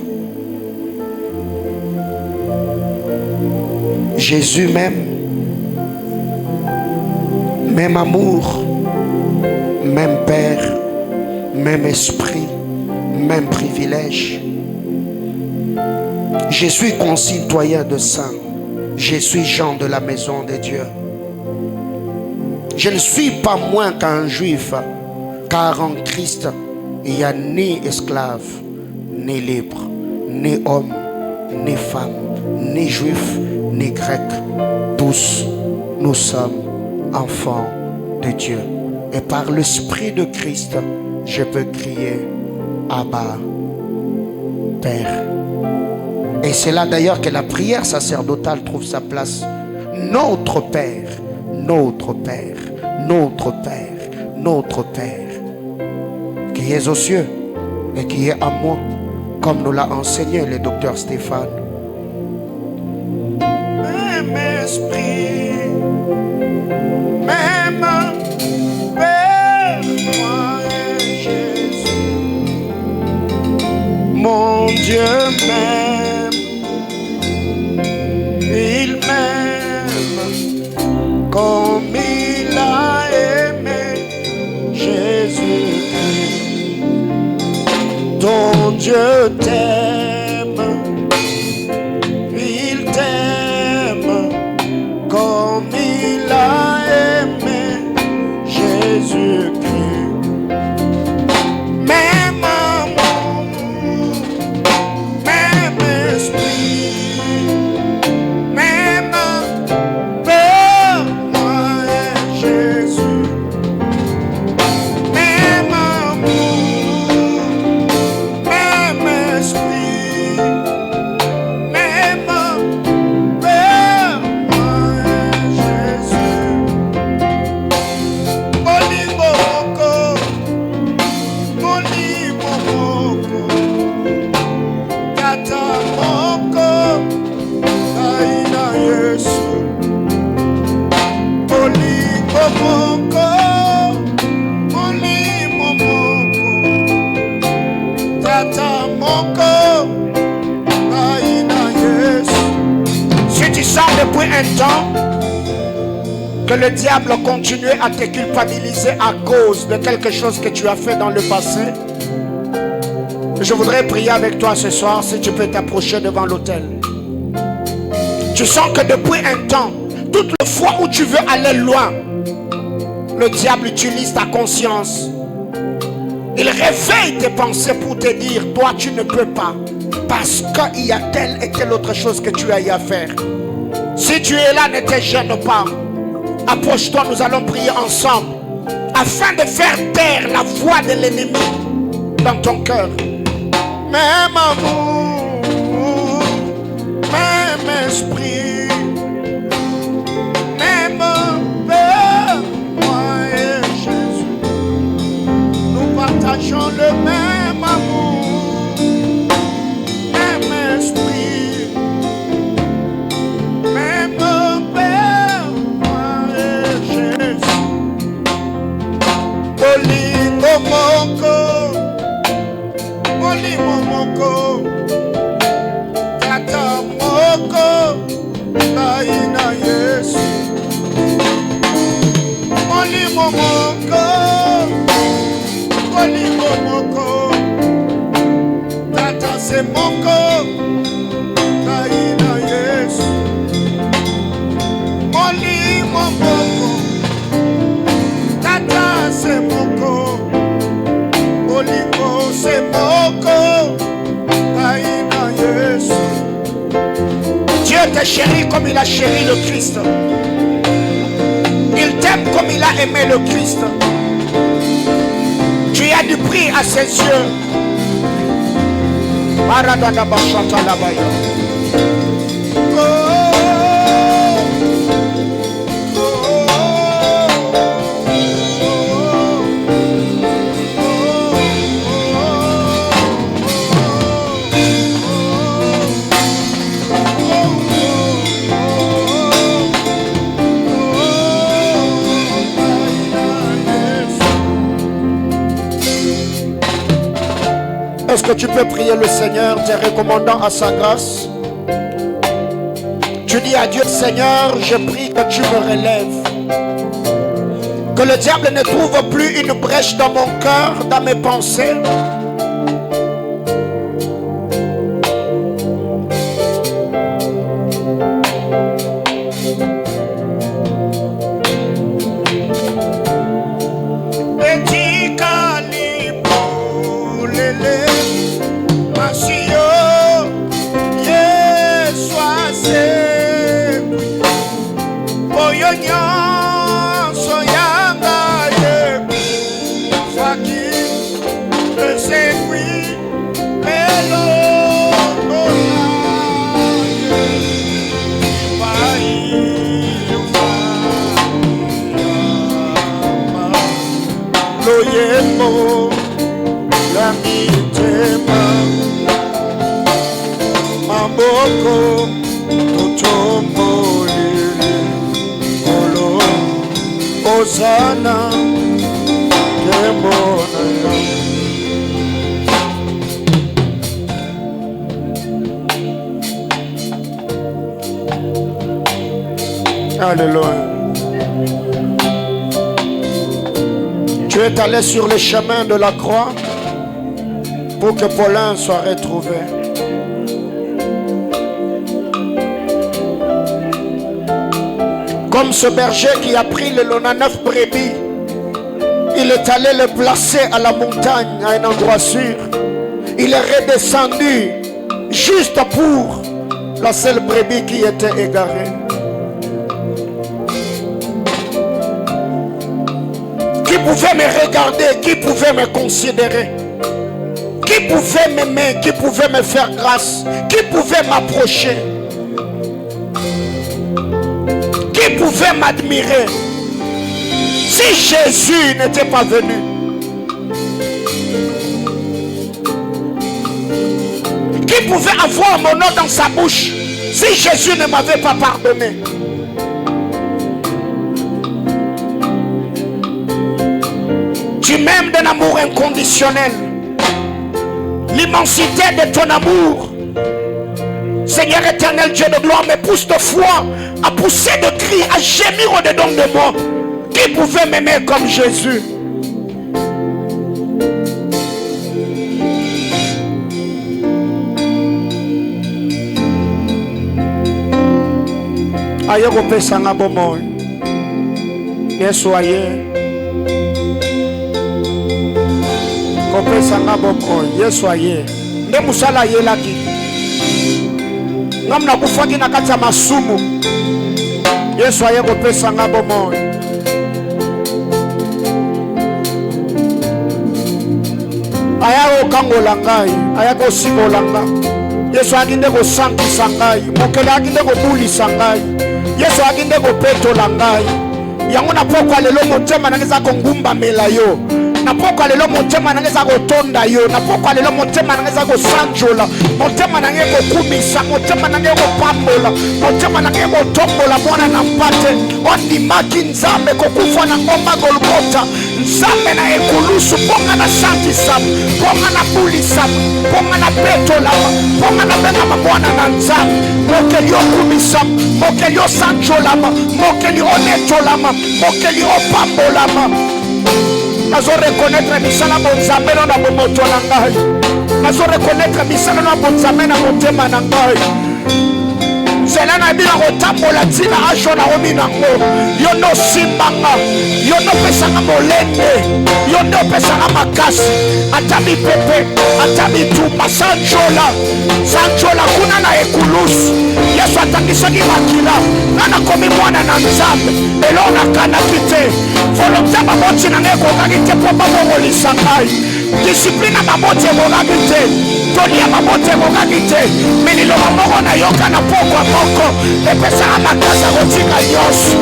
Jésus m'aime, même amour, même Père, même esprit, même privilège. Je suis concitoyen de saints. Je suis Jean de la maison de Dieu. Je ne suis pas moins qu'un juif, car en Christ, il n'y a ni esclave, ni libre, ni homme, ni femme, ni juif, ni grec. Tous, nous sommes enfants de Dieu. Et par l'Esprit de Christ, je peux crier Abba, Père. Et c'est là d'ailleurs que la prière sacerdotale trouve sa place. Notre Père, notre Père, notre Père, notre Père, qui est aux cieux et qui est à moi, comme nous l'a enseigné le docteur Stéphane. Même esprit, même Père, moi et Jésus, mon Dieu m'aime, il m'aime comme il a aimé Jésus. Ton Dieu t'aime, il t'aime comme il a aimé Jésus-Christ. Même amour, même esprit, même Père, moi et Jésus. Même amour, même esprit, même Père, moi et Jésus. Olingo. temps que le diable continue à te culpabiliser à cause de quelque chose que tu as fait dans le passé, je voudrais prier avec toi ce soir, si tu peux t'approcher devant l'autel. Tu sens que depuis un temps, toutes les fois où tu veux aller loin, le diable utilise ta conscience. Il réveille tes pensées pour te dire, toi tu ne peux pas, parce qu'il y a telle et telle autre chose que tu as à faire. Si tu es là, ne te gêne pas. Approche-toi, nous allons prier ensemble, afin de faire taire la voix de l'ennemi dans ton cœur. Même amour, même esprit, même Père, moi et Jésus, nous partageons le même amour, même esprit, même Père, moi et Jésus. Bolingo moko, bolingo moko, tata moko, taina Yesu. Bolingo moko, bolingo moko, tata se moko, taina Yesu. Bolingo moko, tata se moko, bolingo se moko, taina Yesu. Dieu te chérit comme il a chéri le Christ. Il t'aime comme il a aimé le Christ. Tu as du prix à ses yeux. Maradona Bachata Labaya. Est-ce que tu peux prier le Seigneur, te recommandant à sa grâce? Tu dis à Dieu, Seigneur, je prie que tu me relèves. Que le diable ne trouve plus une brèche dans mon cœur, dans mes pensées. Alléluia. Tu es allé sur le chemin de la croix pour que Paulin soit retrouvé. Comme ce berger qui a pris les 99 brebis, il est allé le placer à la montagne, à un endroit sûr. Il est redescendu juste pour la seule brebis qui était égarée. Qui pouvait me regarder, qui pouvait me considérer, qui pouvait m'aimer, qui pouvait me faire grâce, qui pouvait m'approcher, qui pouvait m'admirer si Jésus n'était pas venu. Qui pouvait avoir mon nom dans sa bouche si Jésus ne m'avait pas pardonné. Tu m'aimes d'un amour inconditionnel. L'immensité de ton amour Seigneur éternel, Dieu de gloire, me pousse de foi à pousser de cris, à gémir au-dedans de moi. Qui pouvait m'aimer comme Jésus? Aye kopesa nga bomoi. Yesu aye. Kopesa nga bomoi. Yesu aye. Nde musala aye laki. Ngamna kufaki na kati ya masumu. Yesu aye kopesa nga bomoi. Aya okangola ngai, aya kosimola ngai. Yesu akinde kosankisa ngai, mokele akinde kobulisa ngai. Yesu akinde kopetola ngai. Yango na pokwa lelo motema nangeza kongumbamela yo. Na pokwa lelo motema nangeza kotonda yo. Na pokwa lelo motema nangeza kosanjola. Motema nange kokumisa, motema nange kopambola, motema nange kotombola mwana na mpate. Ondimaki nzambe kokufa na ngomba Golgota. Nzambe na ekulusu ponga na santisa, ponga na bulisa, ponga na petola, ponga na benga mwana na nzambe. Mokeli okumisa, mokeli osanjolama, mokeli onetolama, mokeli opambolama. Nazo reconnaître misala bonzambe na bomoto na ngai. Nazo reconnaître misala na bonzambe na motema na ngai. Zela na bila kotambola tina asho na omi nango. Yo no simbanga, yo no pesanga molende, yo no pesanga makasi. Atami pepe, atami tumba sanjola. Sanjola kuna na ekulusu. Yesu atakisaki makila. Nana komi mwana na nzambe. Elona kana kite. Volonté maboti na ngeko kakite po babo lisangai. Discipline maboti ngokakite. Tolia maboti ngokakite. Mililo maboko na yoka na poko moko. Epesa amakasa kotika yosu.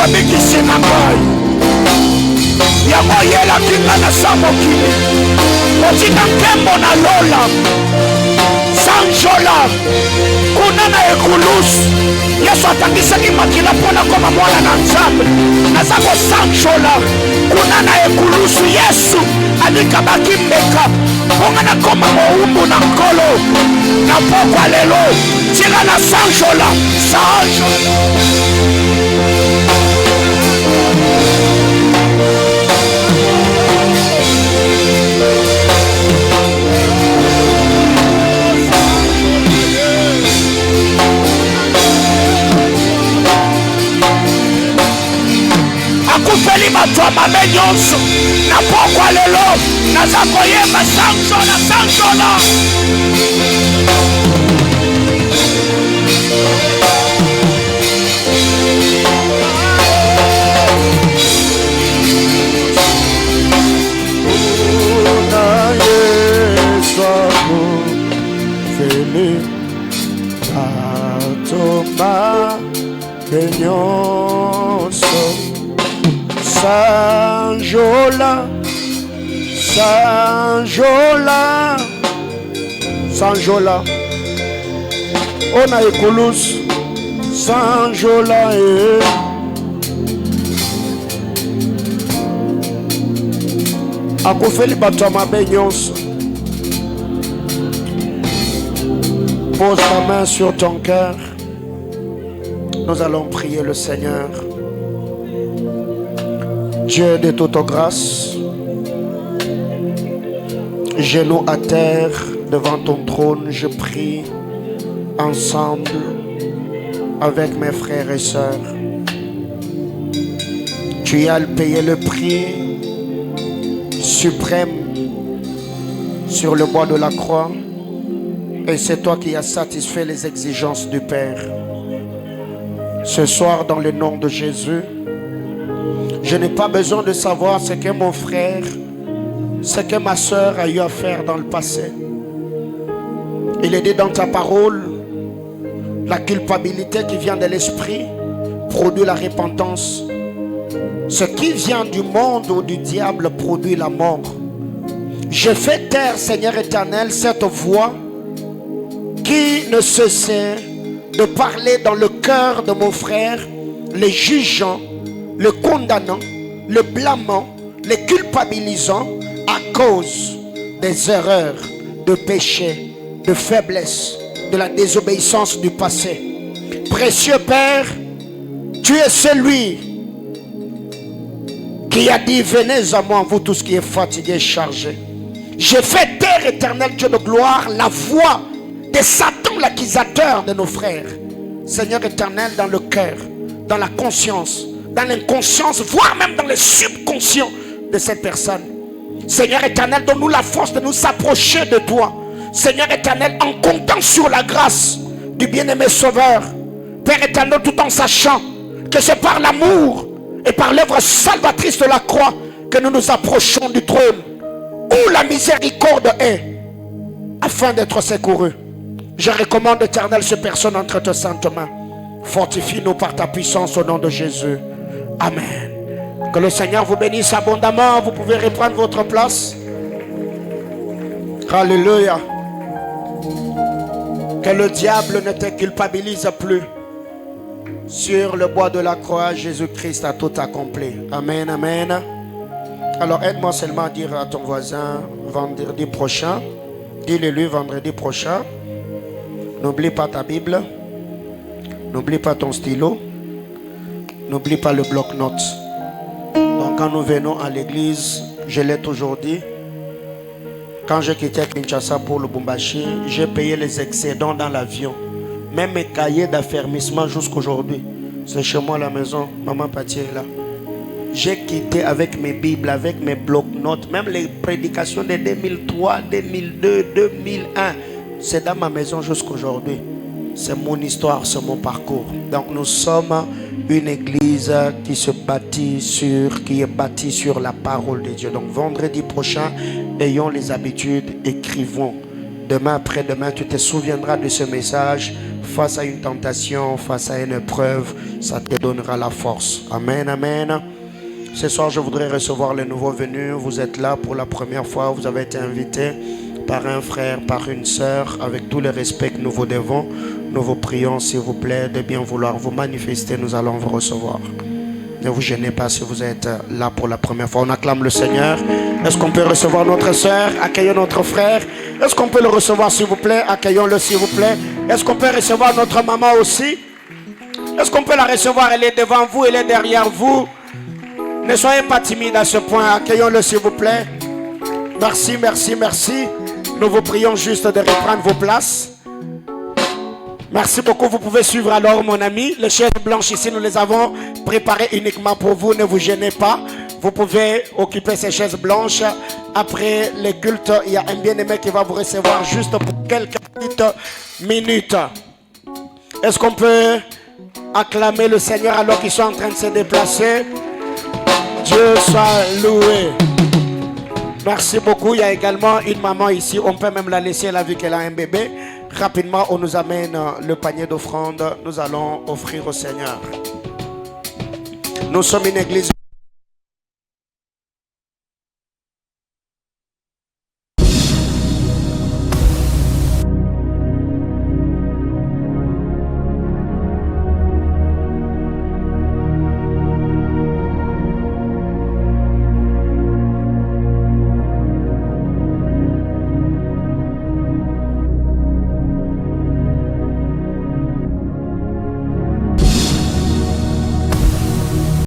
Mabiki sinambai yango yela kinga na samokili otika nkembo na lola sanjola kuna na ekulusu. Yesu atangisaki makila mpona koma mwana na nzambe. Naza kosanjola kuna na ekulusu. Yesu alikabaki mbeka ponga na koma moumbu na nkolo na pokwa lelo tila na sanjola sanjola. Akufeli batwa mabe nyonso na pokwa lelo naza koyeba sanjola sanjola. Atoma kenyoso sanjola sanjola sanjola ona ekulusu sanjola akufeli bato ya mabe nyonso. Pose ta main sur ton cœur. Nous allons prier le Seigneur. Dieu de toute grâce, genoux à terre devant ton trône, je prie ensemble avec mes frères et sœurs. Tu as payé le prix suprême sur le bois de la croix. Et c'est toi qui as satisfait les exigences du Père. Ce soir, dans le nom de Jésus, je n'ai pas besoin de savoir ce que mon frère, ce que ma soeur a eu à faire dans le passé. Il est dit dans ta parole, la culpabilité qui vient de l'esprit produit la repentance. Ce qui vient du monde ou du diable produit la mort. Je fais taire, Seigneur éternel, cette voix qui ne cessait de parler dans le cœur de mon frère, le jugeant, le condamnant, le blâmant, le culpabilisant à cause des erreurs, de péchés, de faiblesse, de la désobéissance du passé. Précieux Père, tu es celui qui a dit, venez à moi, vous tous qui êtes fatigués et chargés. J'ai fait taire, éternel Dieu de gloire, la voix de Satan, l'accusateur de nos frères. Seigneur éternel, dans le cœur, dans la conscience, dans l'inconscience, voire même dans le subconscient de cette personne. Seigneur éternel, donne-nous la force de nous approcher de toi. Seigneur éternel, en comptant sur la grâce du bien-aimé Sauveur. Père éternel, tout en sachant que c'est par l'amour et par l'œuvre salvatrice de la croix que nous nous approchons du trône où la miséricorde est, afin d'être secourus. Je recommande éternel ces personnes entre tes saintes mains. Fortifie-nous par ta puissance au nom de Jésus. Amen. Que le Seigneur vous bénisse abondamment. Vous pouvez reprendre votre place. Alléluia. Que le diable ne te culpabilise plus. Sur le bois de la croix, Jésus-Christ a tout accompli. Amen, amen. Alors aide-moi seulement à dire à ton voisin vendredi prochain. Dis-le-lui vendredi prochain. N'oublie pas ta Bible. N'oublie pas ton stylo. N'oublie pas le bloc-notes. Donc quand nous venons à l'église, je l'ai toujours dit, quand j'ai quitté Kinshasa pour le Lubumbashi, j'ai payé les excédents dans l'avion. Même mes cahiers d'affermissement jusqu'aujourd'hui. C'est chez moi à la maison. Maman Pati est là. J'ai quitté avec mes Bibles, avec mes bloc-notes, même les prédications de 2003, 2002, 2001. C'est dans ma maison jusqu'aujourd'hui. C'est mon histoire, c'est mon parcours. Donc nous sommes une église qui se bâtit qui est bâtie sur la parole de Dieu. Donc vendredi prochain, ayons les habitudes, écrivons. Demain, après-demain, tu te souviendras de ce message. Face à une tentation, face à une épreuve, ça te donnera la force. Amen, amen. Ce soir, je voudrais recevoir les nouveaux venus. Vous êtes là pour la première fois. Vous avez été invité par un frère, par une sœur. Avec tout le respect que nous vous devons, nous vous prions, s'il vous plaît, de bien vouloir vous manifester. Nous allons vous recevoir. Ne vous gênez pas si vous êtes là pour la première fois. On acclame le Seigneur. Est-ce qu'on peut recevoir notre sœur? Accueillons notre frère. Est-ce qu'on peut le recevoir, s'il vous plaît? Accueillons-le, s'il vous plaît. Est-ce qu'on peut recevoir notre maman aussi? Est-ce qu'on peut la recevoir? Elle est devant vous, elle est derrière vous. Ne soyez pas timide à ce point. Accueillons-le, s'il vous plaît. Merci, merci, merci. Nous vous prions juste de reprendre vos places. Merci beaucoup. Vous pouvez suivre alors, mon ami. Les chaises blanches ici, nous les avons préparées uniquement pour vous. Ne vous gênez pas. Vous pouvez occuper ces chaises blanches. Après les cultes, il y a un bien-aimé qui va vous recevoir juste pour quelques petites minutes. Est-ce qu'on peut acclamer le Seigneur alors qu'ils sont en train de se déplacer? Dieu soit loué. Merci beaucoup. Il y a également une maman ici. On peut même la laisser là vu qu'elle a un bébé. Rapidement, on nous amène le panier d'offrande. Nous allons offrir au Seigneur. Nous sommes une église.